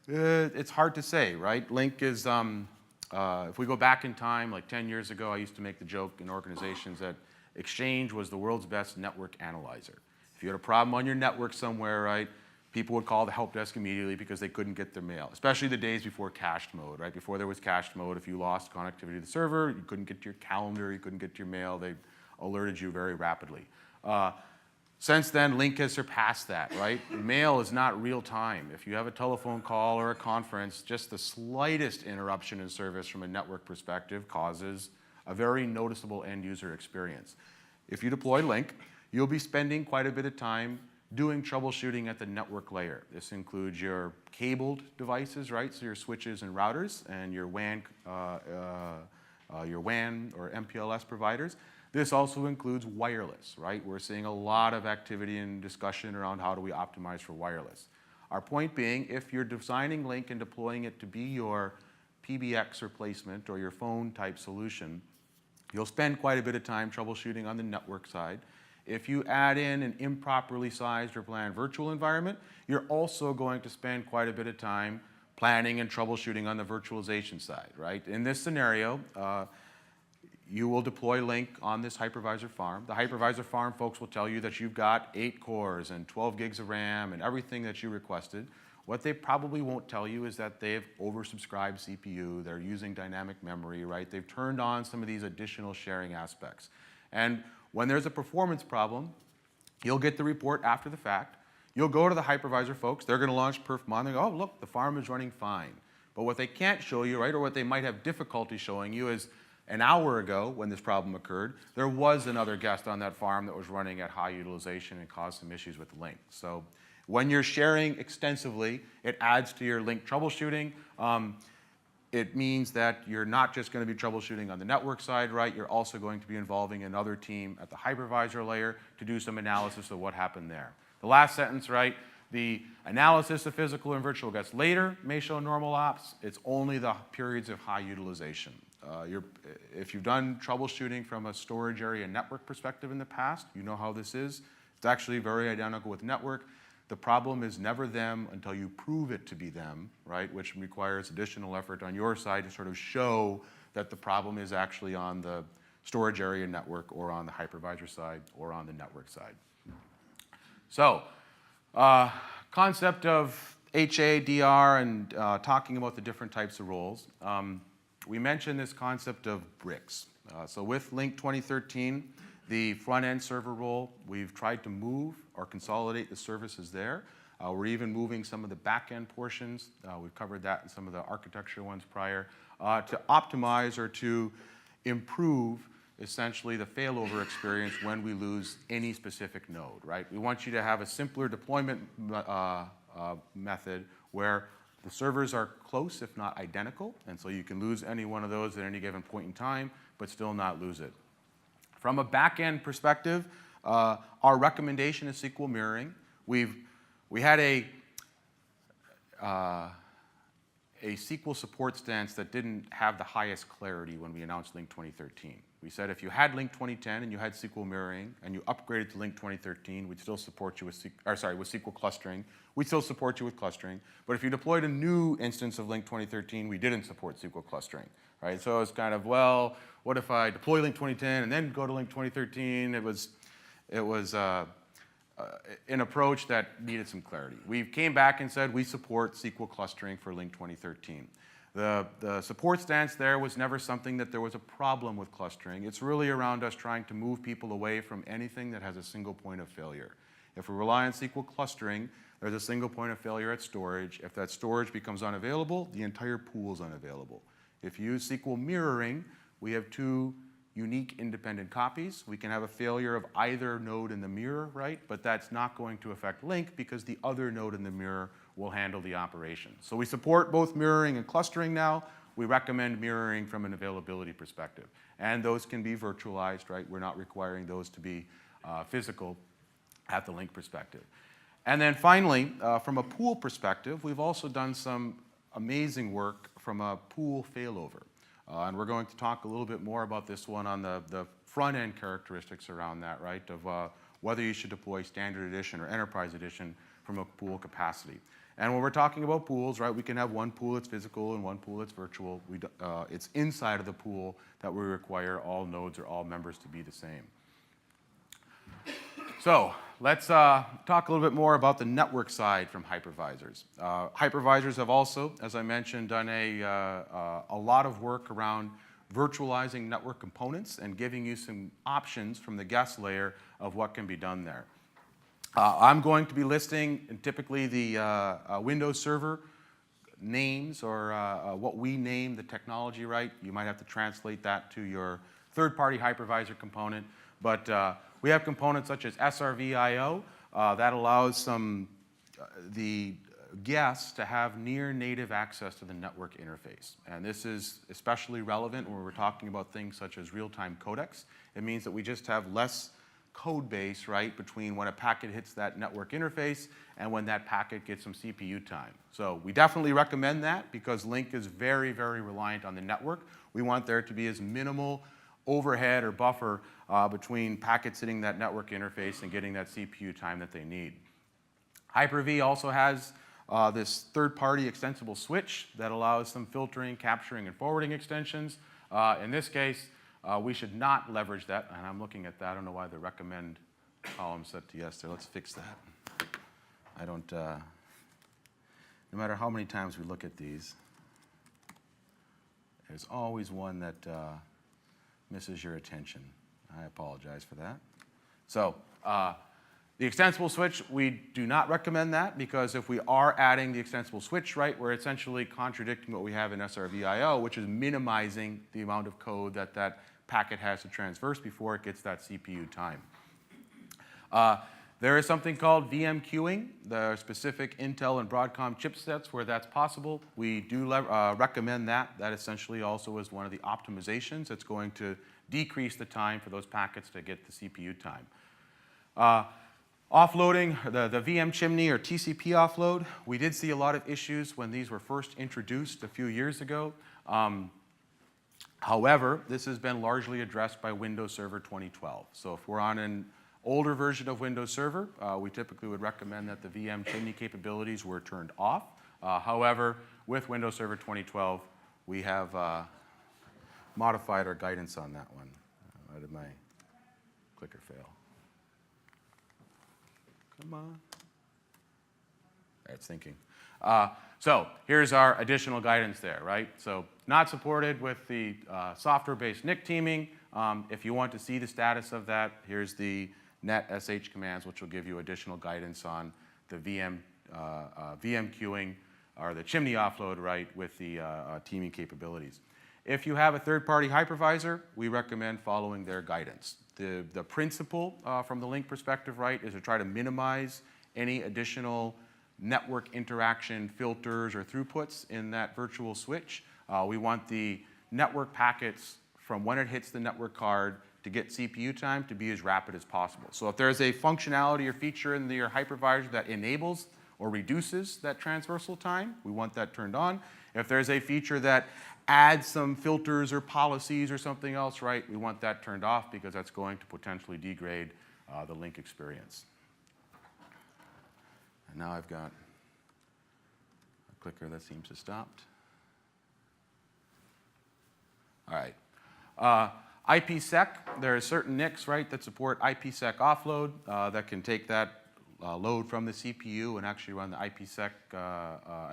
It's hard to say, right? Lync is, if we go back in time, like 10 years ago, I used to make the joke in organizations that Exchange was the world's best network analyzer. If you had a problem on your network somewhere, right, people would call the help desk immediately because they couldn't get their mail, especially the days before cached mode, right? Before there was cached mode, if you lost connectivity to the server, you couldn't get to your calendar, you couldn't get to your mail, they alerted you very rapidly. Since then, Lync has surpassed that, right? Mail is not real time. If you have a telephone call or a conference, just the slightest interruption in service from a network perspective causes a very noticeable end user experience. If you deploy Lync, you'll be spending quite a bit of time doing troubleshooting at the network layer. This includes your cabled devices, right? So your switches and routers and your WAN or MPLS providers. This also includes wireless, right? We're seeing a lot of activity and discussion around how do we optimize for wireless. Our point being, if you're designing Lync and deploying it to be your PBX replacement or your phone type solution, you'll spend quite a bit of time troubleshooting on the network side. If you add in an improperly sized or planned virtual environment, you're also going to spend quite a bit of time planning and troubleshooting on the virtualization side, right? In this scenario, you will deploy Lync on this hypervisor farm. The hypervisor farm folks will tell you that you've got 8 cores and 12 gigs of RAM and everything that you requested. What they probably won't tell you is that they've oversubscribed CPU, they're using dynamic memory, right? They've turned on some of these additional sharing aspects. And when there's a performance problem, you'll get the report after the fact. You'll go to the hypervisor folks, they're gonna launch perfmon, they go, oh, look, the farm is running fine. But what they can't show you, right, or what they might have difficulty showing you is an hour ago when this problem occurred, there was another guest on that farm that was running at high utilization and caused some issues with Lync. So when you're sharing extensively, it adds to your Lync troubleshooting. It means that you're not just going to be troubleshooting on the network side, right? You're also going to be involving another team at the hypervisor layer to do some analysis of what happened there. The last sentence, right? The analysis of physical and virtual guests later may show normal ops. It's only the periods of high utilization. If you've done troubleshooting from a storage area network perspective in the past, you know how this is. It's actually very identical with network. The problem is never them until you prove it to be them, right? Which requires additional effort on your side to sort of show that the problem is actually on the storage area network or on the hypervisor side or on the network side. So, concept of HA, DR, and talking about the different types of roles. We mentioned this concept of bricks. So with Lync 2013, the front-end server role, we've tried to move or consolidate the services there. We're even moving some of the back-end portions. We've covered that in some of the architecture ones prior, to optimize or to improve essentially the failover experience when we lose any specific node, right? We want you to have a simpler deployment method where the servers are close, if not identical, and so you can lose any one of those at any given point in time, but still not lose it. From a back-end perspective, our recommendation is SQL mirroring. We had a SQL support stance that didn't have the highest clarity when we announced Lync 2013. We said if you had Lync 2010 and you had SQL mirroring and you upgraded to Lync 2013, we'd still support you with SQL clustering. We'd still support you with clustering. But if you deployed a new instance of Lync 2013, we didn't support SQL clustering, right? So it's kind of, well, what if I deploy Lync 2010 and then go to Lync 2013? It was an approach that needed some clarity. We came back and said we support SQL clustering for Lync 2013. The support stance there was never something that there was a problem with clustering. It's really around us trying to move people away from anything that has a single point of failure. If we rely on SQL clustering, there's a single point of failure at storage. If that storage becomes unavailable, the entire pool is unavailable. If you use SQL mirroring, we have two unique independent copies. We can have a failure of either node in the mirror, right? But that's not going to affect Lync because the other node in the mirror will handle the operation. So we support both mirroring and clustering now. We recommend mirroring from an availability perspective. And those can be virtualized, right? We're not requiring those to be physical at the Lync perspective. And then finally, from a pool perspective, we've also done some amazing work from a pool failover. And we're going to talk a little bit more about this one on the front-end characteristics around that, right, of whether you should deploy Standard Edition or Enterprise Edition from a pool capacity. And when we're talking about pools, right, we can have one pool that's physical and one pool that's virtual. It's inside of the pool that we require all nodes or all members to be the same. So let's talk a little bit more about the network side from hypervisors. Hypervisors have also, as I mentioned, done a lot of work around virtualizing network components and giving you some options from the guest layer of what can be done there. I'm going to be listing typically the Windows Server names or what we name the technology, right? You might have to translate that to your third-party hypervisor component. But we have components such as SRV-IO that allows the guests to have near-native access to the network interface. And this is especially relevant when we're talking about things such as real-time codecs. It means that we just have less code base, right, between when a packet hits that network interface and when that packet gets some CPU time. So we definitely recommend that because Lync is very, very reliant on the network. We want there to be as minimal overhead or buffer between packets hitting that network interface and getting that CPU time that they need. Hyper-V also has this third-party extensible switch that allows some filtering, capturing, and forwarding extensions. In this case, we should not leverage that, and I'm looking at that. I don't know why the recommend column set to yes there. Let's fix that. I don't, no matter how many times we look at these, there's always one that misses your attention. I apologize for that. So the extensible switch, we do not recommend that because if we are adding the extensible switch, right, we're essentially contradicting what we have in SRV-IO, which is minimizing the amount of code that that packet has to transverse before it gets that CPU time. There is something called VM queuing. There are specific Intel and Broadcom chipsets where that's possible. We do recommend that. That essentially also is one of the optimizations that's going to decrease the time for those packets to get the CPU time. Offloading, the VM chimney or TCP offload, we did see a lot of issues when these were first introduced a few years ago. However, this has been largely addressed by Windows Server 2012. So if we're on an older version of Windows Server, we typically would recommend that the VM chimney capabilities were turned off. However, with Windows Server 2012, we have modified our guidance on that one. Why did my clicker fail? Come on. It's thinking. So here's our additional guidance there, right? So not supported with the software-based NIC teaming. If you want to see the status of that, here's the net sh commands, which will give you additional guidance on the VM queuing or the chimney offload, right, with the teaming capabilities. If you have a third-party hypervisor, we recommend following their guidance. The principle from the Lync perspective, right, is to try to minimize any additional network interaction filters or throughputs in that virtual switch. We want the network packets from when it hits the network card to get CPU time to be as rapid as possible. So if there's a functionality or feature in your hypervisor that enables or reduces that transversal time, we want that turned on. If there's a feature that adds some filters or policies or something else, right, we want that turned off because that's going to potentially degrade the Lync experience. And now I've got a clicker that seems to have stopped. All right. IPsec, there are certain NICs, right, that support IPsec offload that can take that load from the CPU and actually run the IPsec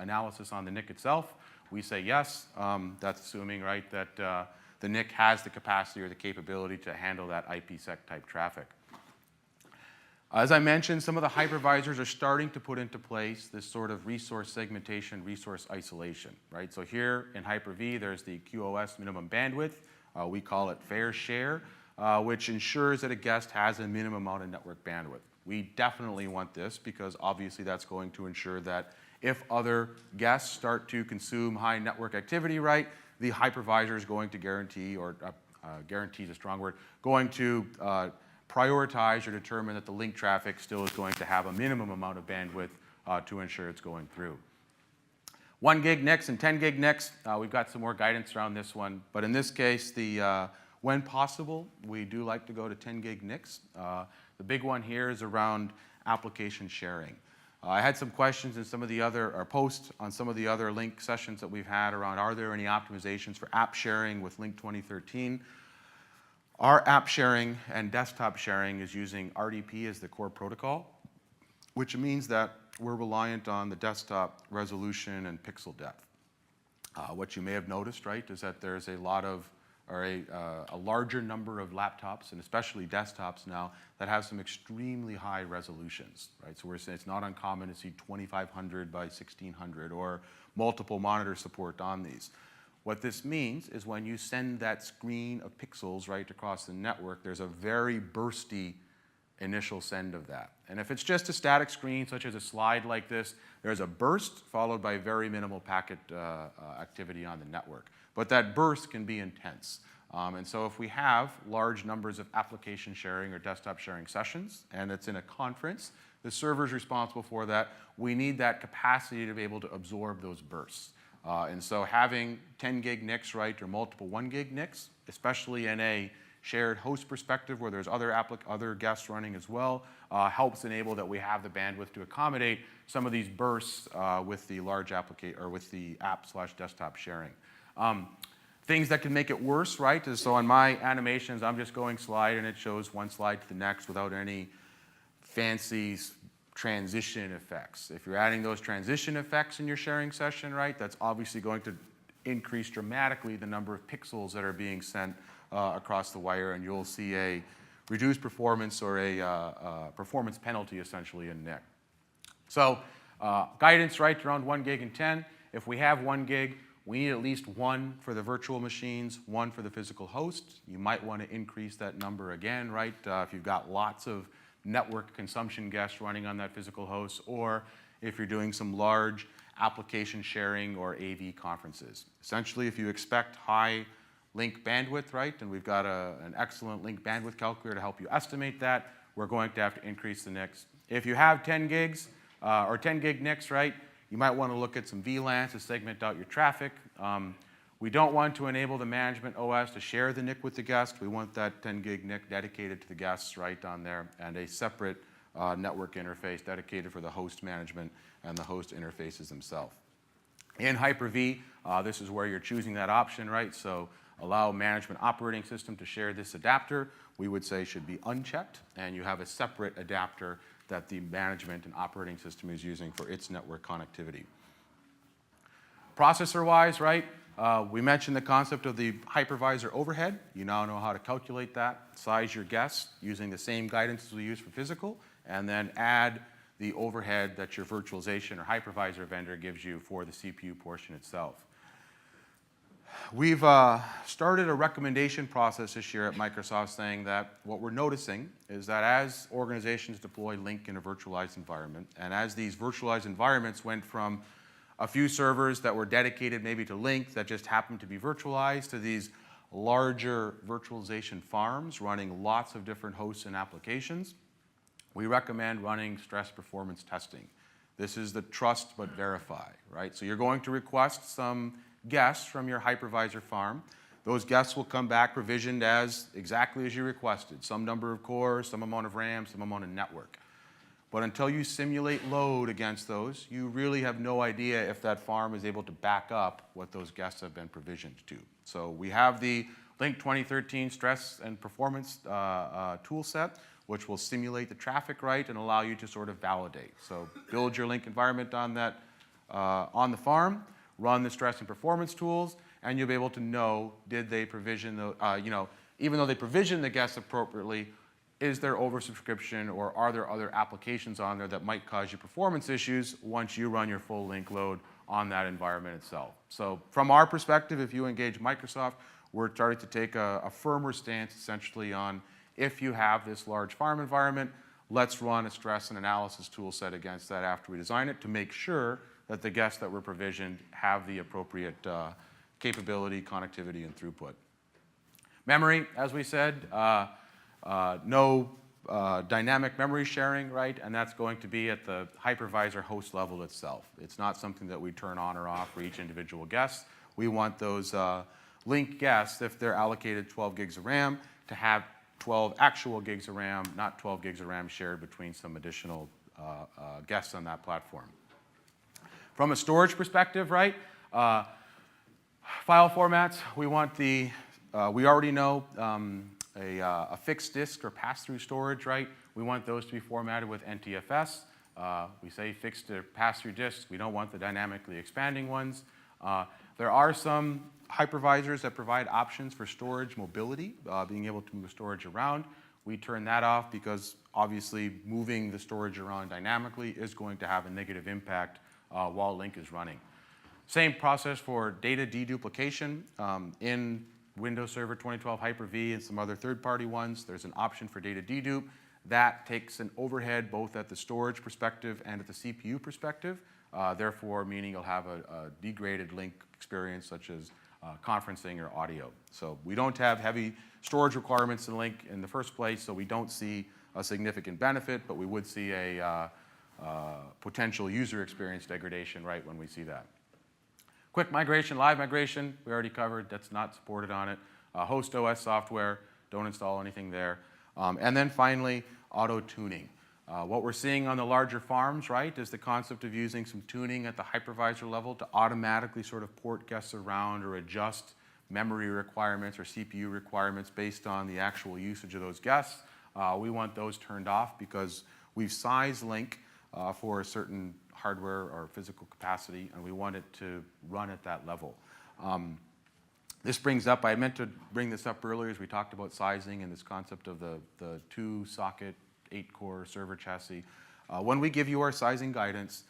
analysis on the NIC itself. We say yes. That's assuming, right, that the NIC has the capacity or the capability to handle that IPsec type traffic. As I mentioned, some of the hypervisors are starting to put into place this sort of resource segmentation, resource isolation, right? So here in Hyper-V, there's the QoS minimum bandwidth. We call it fair share, which ensures that a guest has a minimum amount of network bandwidth. We definitely want this because obviously that's going to ensure that if other guests start to consume high network activity, right, the hypervisor is going to guarantee, or guarantee is a strong word, going to prioritize or determine that the Lync traffic still is going to have a minimum amount of bandwidth to ensure it's going through. 1 gig NICs and 10 gig NICs, we've got some more guidance around this one, but in this case, when possible, we do like to go to 10 gig NICs. The big one here is around application sharing. I had some questions in some of the other, or posts on some of the other Lync sessions that we've had around, are there any optimizations for app sharing with Lync 2013? Our app sharing and desktop sharing is using RDP as the core protocol, which means that we're reliant on the desktop resolution and pixel depth. What you may have noticed, right, is that there's a lot of, or a larger number of laptops, and especially desktops now, that have some extremely high resolutions, right? So we're saying it's not uncommon to see 2500 by 1600 or multiple monitor support on these. What this means is when you send that screen of pixels right across the network, there's a very bursty initial send of that. And if it's just a static screen, such as a slide like this, there's a burst followed by very minimal packet activity on the network. But that burst can be intense. And so if we have large numbers of application sharing or desktop sharing sessions, and it's in a conference, the server's responsible for that. We need that capacity to be able to absorb those bursts. And so having 10 gig NICs, right, or multiple 1 gig NICs, especially in a shared host perspective where there's other guests running as well, helps enable that we have the bandwidth to accommodate some of these bursts with the large or with the app/desktop sharing. Things that can make it worse, right, is so on my animations, I'm just going slide and it shows one slide to the next without any fancy transition effects. If you're adding those transition effects in your sharing session, right, that's obviously going to increase dramatically the number of pixels that are being sent across the wire, and you'll see a reduced performance or a performance penalty essentially in NIC. So guidance, right, around 1 gig and 10. If we have 1 gig, we need at least 1 for the virtual machines, 1 for the physical host. You might want to increase that number again, right, if you've got lots of network consumption guests running on that physical host, or if you're doing some large application sharing or AV conferences. Essentially, if you expect high Lync bandwidth, right, and we've got an excellent Lync bandwidth calculator to help you estimate that, we're going to have to increase the NICs. If you have 10 gigs or 10 gig NICs, right, you might want to look at some VLANs to segment out your traffic. We don't want to enable the management OS to share the NIC with the guest. We want that 10 gig NIC dedicated to the guests right on there, and a separate network interface dedicated for the host management and the host interfaces themselves. In Hyper-V, this is where you're choosing that option, right? So allow management operating system to share this adapter, we would say should be unchecked, and you have a separate adapter that the management and operating system is using for its network connectivity. Processor-wise, right, we mentioned the concept of the hypervisor overhead. You now know how to calculate that, size your guests using the same guidance as we use for physical, and then add the overhead that your virtualization or hypervisor vendor gives you for the CPU portion itself. We've started a recommendation process this year at Microsoft saying that what we're noticing is that as organizations deploy Lync in a virtualized environment, and as these virtualized environments went from a few servers that were dedicated maybe to Lync that just happened to be virtualized to these larger virtualization farms running lots of different hosts and applications, we recommend running stress performance testing. This is the trust but verify, right? So you're going to request some guests from your hypervisor farm. Those guests will come back provisioned as exactly as you requested. Some number of cores, some amount of RAM, some amount of network. But until you simulate load against those, you really have no idea if that farm is able to back up what those guests have been provisioned to. So we have the Lync 2013 stress and performance tool set, which will simulate the traffic right and allow you to sort of validate. So build your Lync environment on that, on the farm, run the stress and performance tools, and you'll be able to know, did they provision the, even though they provision the guests appropriately, is there oversubscription or are there other applications on there that might cause you performance issues once you run your full Lync load on that environment itself? So from our perspective, if you engage Microsoft, we're starting to take a firmer stance essentially on if you have this large farm environment, let's run a stress and analysis tool set against that after we design it to make sure that the guests that were provisioned have the appropriate capability, connectivity, and throughput. Memory, as we said, no dynamic memory sharing, right? And that's going to be at the hypervisor host level itself. It's not something that we turn on or off for each individual guest. We want those Lync guests, if they're allocated 12 gigs of RAM, to have 12 actual gigs of RAM, not 12 gigs of RAM shared between some additional guests on that platform. From a storage perspective, right? File formats, we want the, we already know a fixed disk or pass-through storage, right? We want those to be formatted with NTFS. We say fixed or pass-through disks. We don't want the dynamically expanding ones. There are some hypervisors that provide options for storage mobility, being able to move storage around. We turn that off because obviously moving the storage around dynamically is going to have a negative impact while Lync is running. Same process for data deduplication. In Windows Server 2012 Hyper-V and some other third-party ones, there's an option for data dedupe. That takes an overhead both at the storage perspective and at the CPU perspective, therefore meaning you'll have a degraded Lync experience such as conferencing or audio. So we don't have heavy storage requirements in Lync in the first place, so we don't see a significant benefit, but we would see a potential user experience degradation right when we see that. Quick migration, live migration, we already covered, that's not supported on it. Host OS software, don't install anything there. And then finally, auto-tuning. What we're seeing on the larger farms, right, is the concept of using some tuning at the hypervisor level to automatically sort of port guests around or adjust memory requirements or CPU requirements based on the actual usage of those guests. We want those turned off because we've sized Lync for a certain hardware or physical capacity, and we want it to run at that level. This brings up, I meant to bring this up earlier as we talked about sizing and this concept of the 2-socket, 8-core server chassis. When we give you our sizing guidance,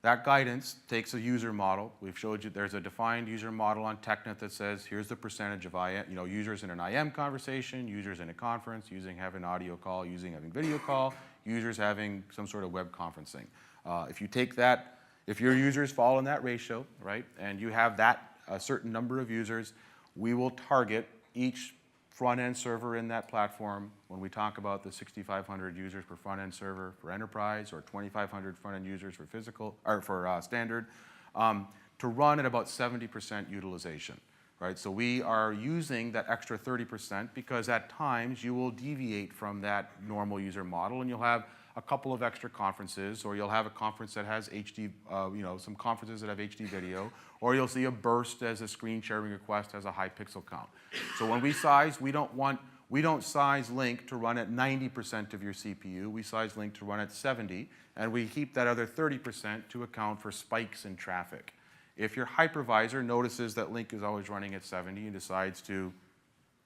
that guidance takes a user model. We've showed you there's a defined user model on TechNet that says here's the percentage of users in an IM conversation, users in a conference, having audio call, having video call, users having some sort of web conferencing. If you take that, if your users fall in that ratio, right, and you have that a certain number of users, we will target each front-end server in that platform when we talk about the 6,500 users per front-end server for enterprise or 2,500 front-end users for physical or for standard, to run at about 70% utilization, right? So we are using that extra 30% because at times you will deviate from that normal user model and you'll have a couple of extra conferences, or you'll have a conference that has HD, some conferences that have HD video, or you'll see a burst as a screen sharing request has a high pixel count. So when we size, we don't size Lync to run at 90% of your CPU. We size Lync to run at 70, and we keep that other 30% to account for spikes in traffic. If your hypervisor notices that Lync is always running at 70 and decides to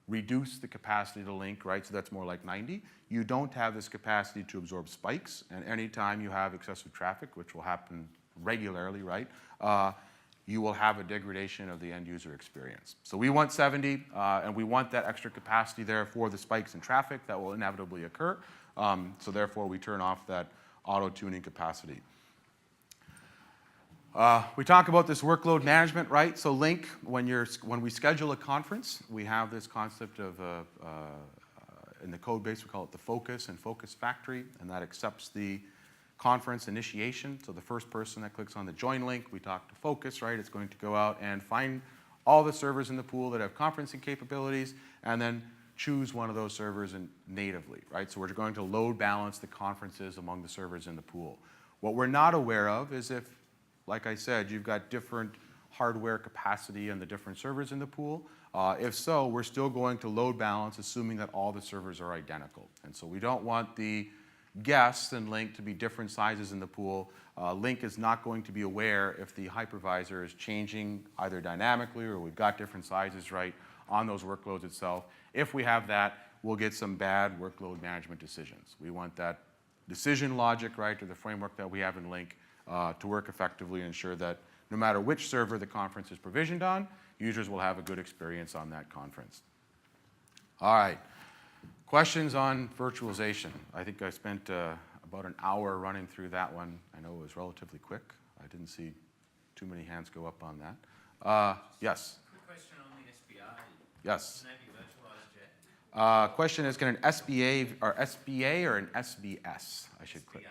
reduce the capacity to Lync, right, so that's more like 90, you don't have this capacity to absorb spikes, and anytime you have excessive traffic, which will happen regularly, right, you will have a degradation of the end user experience. So we want 70, and we want that extra capacity there for the spikes in traffic that will inevitably occur, so therefore we turn off that auto-tuning capacity. We talk about this workload management, right? So Lync, when we schedule a conference, we have this concept of, in the code base, we call it the focus and focus factory, and that accepts the conference initiation. So the first person that clicks on the join link, we talk to Focus, right? It's going to go out and find all the servers in the pool that have conferencing capabilities, and then choose one of those servers natively, right? So we're going to load balance the conferences among the servers in the pool. What we're not aware of is if, like I said, you've got different hardware capacity on the different servers in the pool. If so, we're still going to load balance, assuming that all the servers are identical. And so we don't want the guests and Lync to be different sizes in the pool. Lync is not going to be aware if the hypervisor is changing either dynamically or we've got different sizes, right, on those workloads itself. If we have that, we'll get some bad workload management decisions. We want that decision logic, right, or the framework that we have in Lync to work effectively and ensure that no matter which server the conference is provisioned on, users will have a good experience on that conference. All right. Questions on virtualization? I think I spent about an hour running through that one. I know it was relatively quick. I didn't see too many hands go up on that. Yes? Quick question on the SBA. Yes. Can that be virtualized yet? Question is, can an SBA or an SBS? I should click.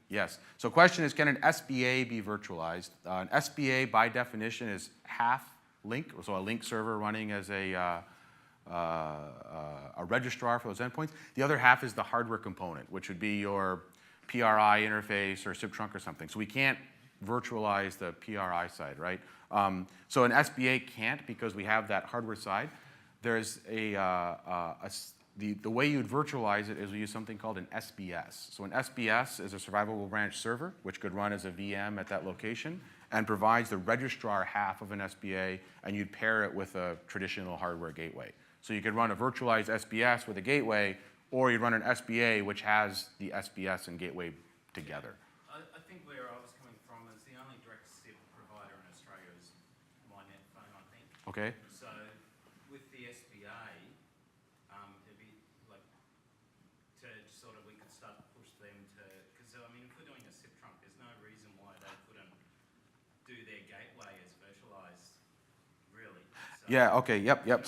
Yes. So question is, can an SBA be virtualized? An SBA, by definition, is half Lync, so a Lync server running as a registrar for those endpoints. The other half is the hardware component, which would be your PRI interface or SIP trunk or something. So we can't virtualize the PRI side, right? So an SBA can't because we have that hardware side. There's the way you'd virtualize it is we use something called an SBS. So an SBS is a survivable branch server, which could run as a VM at that location and provides the registrar half of an SBA, and you'd pair it with a traditional hardware gateway. So you could run a virtualized SBS with a gateway, or you'd run an SBA which has the SBS and gateway together. I think where I was coming from is the only direct SIP provider in Australia is MyNetphone, I think. Okay. So with the SBA, it'd be like to sort of, we could start to push them to, because I mean, if we're doing a SIP trunk, there's no reason why they couldn't do their gateway as virtualized, really. So, Yeah, okay, yep.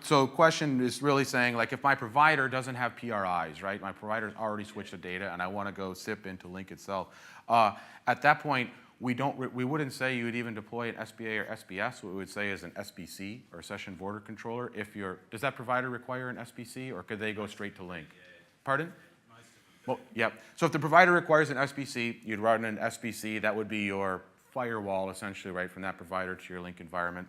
So question is really saying, like, if my provider doesn't have PRIs, right? My provider's already switched the data and I want to go SIP into Lync itself. At that point, we wouldn't say you would even deploy an SBA or SBS. What we would say is an SBC or session border controller. Does that provider require an SBC or could they go straight to Lync? Yeah. Pardon? Most of them. Well, yeah. So if the provider requires an SBC, you'd run an SBC. That would be your firewall, essentially, right, from that provider to your Lync environment.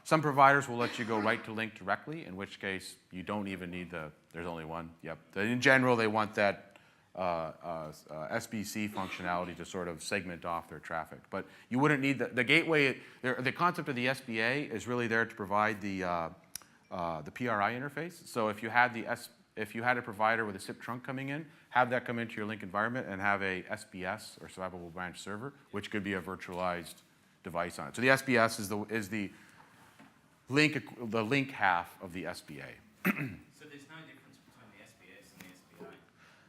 Some providers will let you go right to Lync directly, in which case you don't even need there's only one. Yep. In general, they want that SBC functionality to sort of segment off their traffic. But you wouldn't need the gateway. The concept of the SBA is really there to provide the PRI interface. So if you had a provider with a SIP trunk coming in, have that come into your Lync environment and have a SBS or survivable branch server, which could be a virtualized device on it. So the SBS is the Lync half of the SBA. So there's no difference between the SBS and the SBA,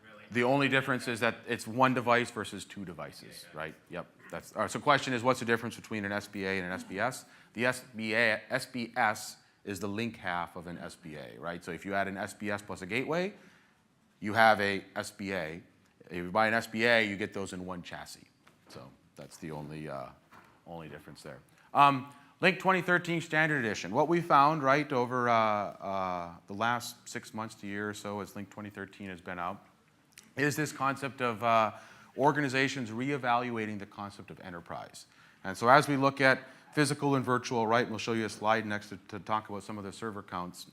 really? The only difference is that it's one device versus two devices, right? Yep. So question is, what's the difference between an SBA and an SBS? The SBS is the Lync half of an SBA, right? So if you add an SBS plus a gateway, you have a SBA. If you buy an SBA, you get those in one chassis. So that's the only difference there. Lync 2013 Standard Edition. What we found, right, over the last 6 months to a year or so as Lync 2013 has been out, is this concept of organizations reevaluating the concept of enterprise. And so as we look at physical and virtual, right, and we'll show you a slide next to talk about some of the server counts,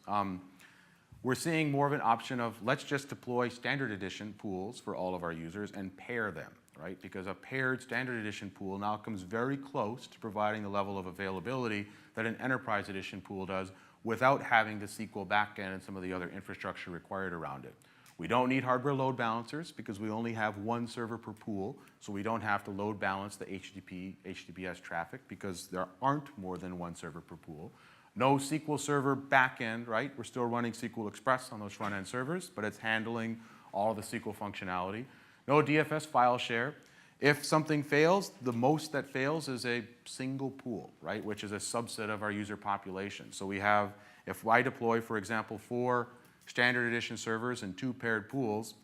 we're seeing more of an option of let's just deploy standard edition pools for all of our users and pair them, right? Because a paired standard edition pool now comes very close to providing the level of availability that an enterprise edition pool does without having the SQL backend and some of the other infrastructure required around it. We don't need hardware load balancers because we only have one server per pool, so we don't have to load balance the HTTPS traffic because there aren't more than one server per pool. No SQL Server backend, right? We're still running SQL Express on those front-end servers, but it's handling all the SQL functionality. No DFS file share. If something fails, the most that fails is a single pool, right? Which is a subset of our user population. So we have, if I deploy, for example, 4 standard edition servers and 2 paired pools,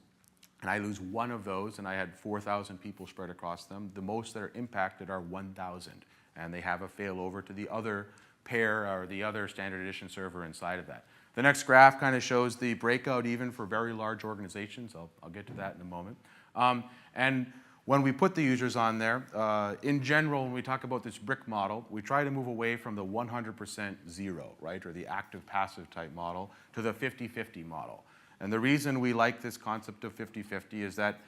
and I lose one of those, and I had 4,000 people spread across them, the most that are impacted are 1,000, and they have a failover to the other pair or the other standard edition server inside of that. The next graph kind of shows the breakout even for very large organizations. I'll get to that in a moment. And when we put the users on there, in general, when we talk about this brick model, we try to move away from the 100% zero, right, or the active-passive type model, to the 50-50 model. And the reason we like this concept of 50-50 is that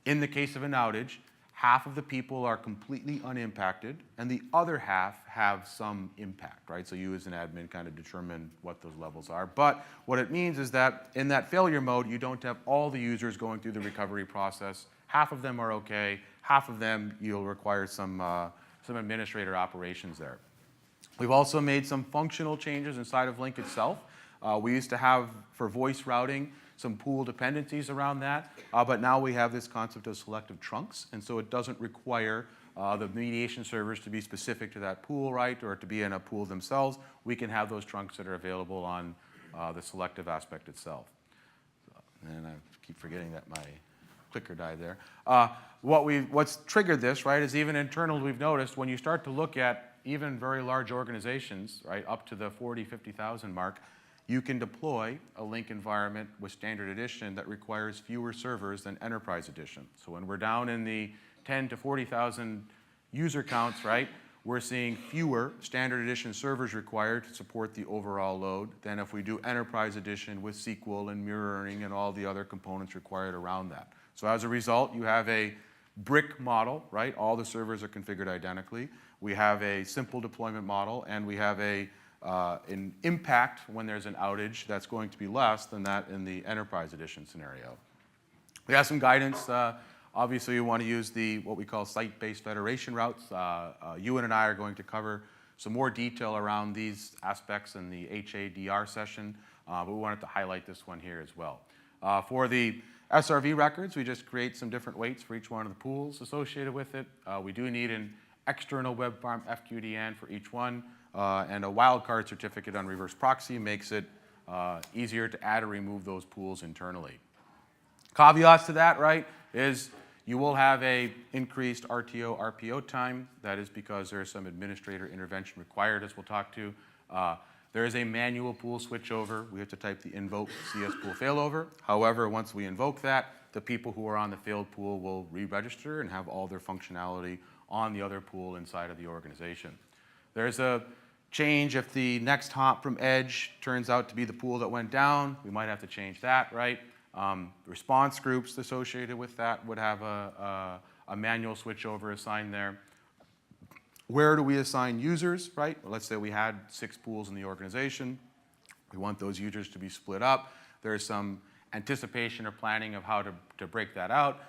in the case of an outage, half of the people are completely unimpacted, and the other half have some impact, right? So you as an admin kind of determine what those levels are. But what it means is that in that failure mode, you don't have all the users going through the recovery process. Half of them are okay. Half of them, you'll require some administrator operations there. We've also made some functional changes inside of Lync itself. We used to have, for voice routing, some pool dependencies around that, but now we have this concept of selective trunks, and so it doesn't require the mediation servers to be specific to that pool, right, or to be in a pool themselves. We can have those trunks that are available on the selective aspect itself. And I keep forgetting that my clicker died there. What's triggered this, right, is even internal, we've noticed when you start to look at even very large organizations, right, up to the 40, 50,000 mark, you can deploy a Lync environment with standard edition that requires fewer servers than enterprise edition. So when we're down in the 10 to 40,000 user counts, right, we're seeing fewer standard edition servers required to support the overall load than if we do enterprise edition with SQL and mirroring and all the other components required around that. So as a result, you have a brick model, right? All the servers are configured identically. We have a simple deployment model, and we have an impact when there's an outage that's going to be less than that in the enterprise edition scenario. We have some guidance. Obviously, you want to use what we call site-based federation routes. Ewan and I are going to cover some more detail around these aspects in the HADR session, but we wanted to highlight this one here as well. For the SRV records, we just create some different weights for each one of the pools associated with it. We do need an external web farm FQDN for each one, and a wildcard certificate on reverse proxy makes it easier to add or remove those pools internally. Caveats to that, right, is you will have a increased RTO, RPO time. That is because there is some administrator intervention required, as we'll talk to. There is a manual pool switchover. We have to type the invoke CS pool failover. However, once we invoke that, the people who are on the failed pool will re-register and have all their functionality on the other pool inside of the organization. There's a change if the next hop from Edge turns out to be the pool that went down. We might have to change that, right? Response groups associated with that would have a manual switchover assigned there. Where do we assign users, right? Well, let's say we had 6 pools in the organization. We want those users to be split up. There's some anticipation or planning of how to break that out.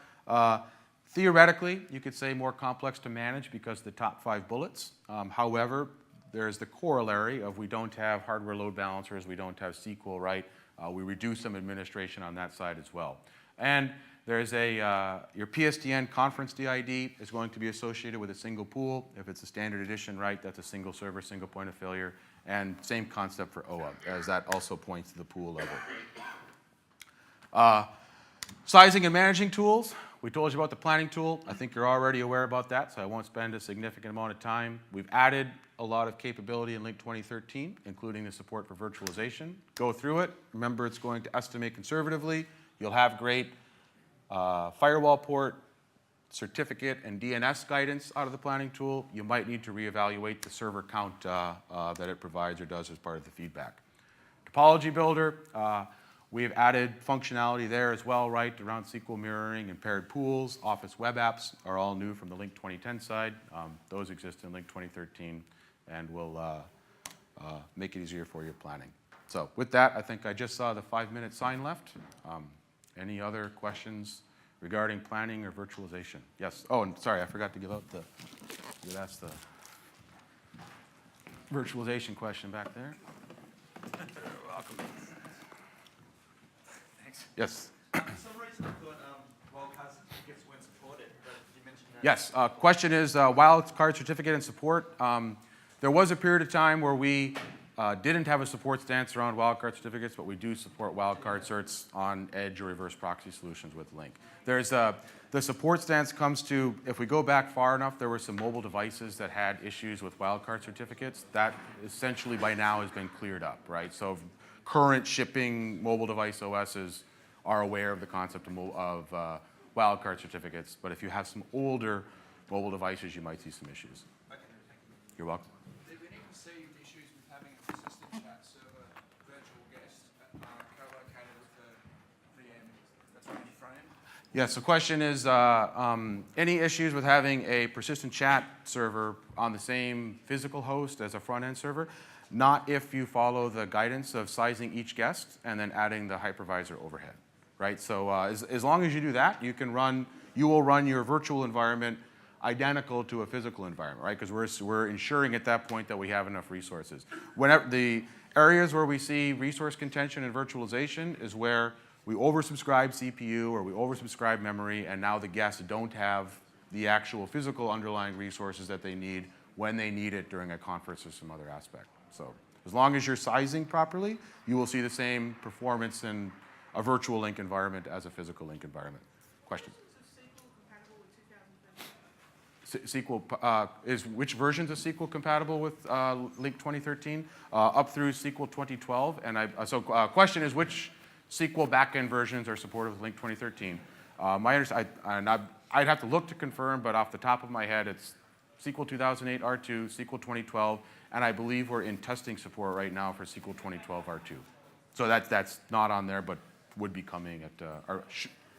Theoretically, you could say more complex to manage because of the top 5 bullets. However, there's the corollary of we don't have hardware load balancers, we don't have SQL, right? We reduce some administration on that side as well. And there's your PSTN conference DID is going to be associated with a single pool. If it's a standard edition, right, that's a single server, single point of failure. And same concept for OA, as that also points to the pool level. Sizing and managing tools. We told you about the planning tool. I think you're already aware about that, so I won't spend a significant amount of time. We've added a lot of capability in Lync 2013, including the support for virtualization. Go through it. Remember, it's going to estimate conservatively. You'll have great firewall port, certificate, and DNS guidance out of the planning tool. You might need to reevaluate the server count that it provides or does as part of the feedback. Topology builder. We have added functionality there as well, right, around SQL mirroring and paired pools. Office web apps are all new from the Lync 2010 side. Those exist in Lync 2013 and will make it easier for your planning. So with that, I think I just saw the 5-minute sign left. Any other questions regarding planning or virtualization? Yes. Oh, and sorry, I forgot to give out you asked the virtualization question back there. You're welcome. Yes. For some reason, I thought wildcard certificates weren't supported, but you mentioned that. Yes. Question is wildcard certificate and support. There was a period of time where we didn't have a support stance around wildcard certificates, but we do support wildcard certs on edge or reverse proxy solutions with Lync. There's the support stance comes to, if we go back far enough, there were some mobile devices that had issues with wildcard certificates. That essentially by now has been cleared up, right? So current shipping mobile device OSs are aware of the concept of wildcard certificates, but if you have some older mobile devices, you might see some issues. Okay, thank you. You're welcome. Did we need to see issues with having a persistent chat server virtual guest co-located with the VM that's already framed? Yes, the question is, any issues with having a persistent chat server on the same physical host as a front-end server? Not if you follow the guidance of sizing each guest and then adding the hypervisor overhead, right? So as long as you do that, you will run your virtual environment identical to a physical environment, right? Because we're ensuring at that point that we have enough resources. Whenever the areas where we see resource contention and virtualization is where we oversubscribe CPU or we oversubscribe memory, and now the guests don't have the actual physical underlying resources that they need when they need it during a conference or some other aspect. So as long as you're sizing properly, you will see the same performance in a virtual Lync environment as a physical Lync environment. Question? SQL which versions of SQL compatible with Lync 2013? Up through SQL 2012. And question is which SQL backend versions are supported with Lync 2013? I'd have to look to confirm, but off the top of my head, it's SQL 2008 R2, SQL 2012, and I believe we're in testing support right now for SQL 2012 R2. So that's not on there, but would be coming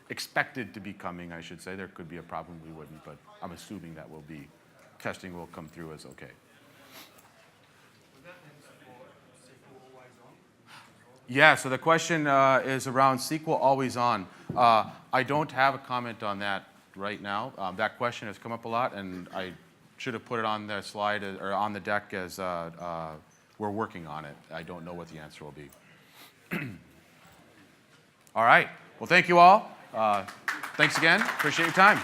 expected to be coming, I should say. There could be a problem we wouldn't, but I'm assuming that testing will come through as okay. Would that then support SQL always on? Yeah, so the question is around SQL always on. I don't have a comment on that right now. That question has come up a lot, and I should have put it on the slide or on the deck as we're working on it. I don't know what the answer will be. All right. Well, thank you all. Thanks again. Appreciate your time.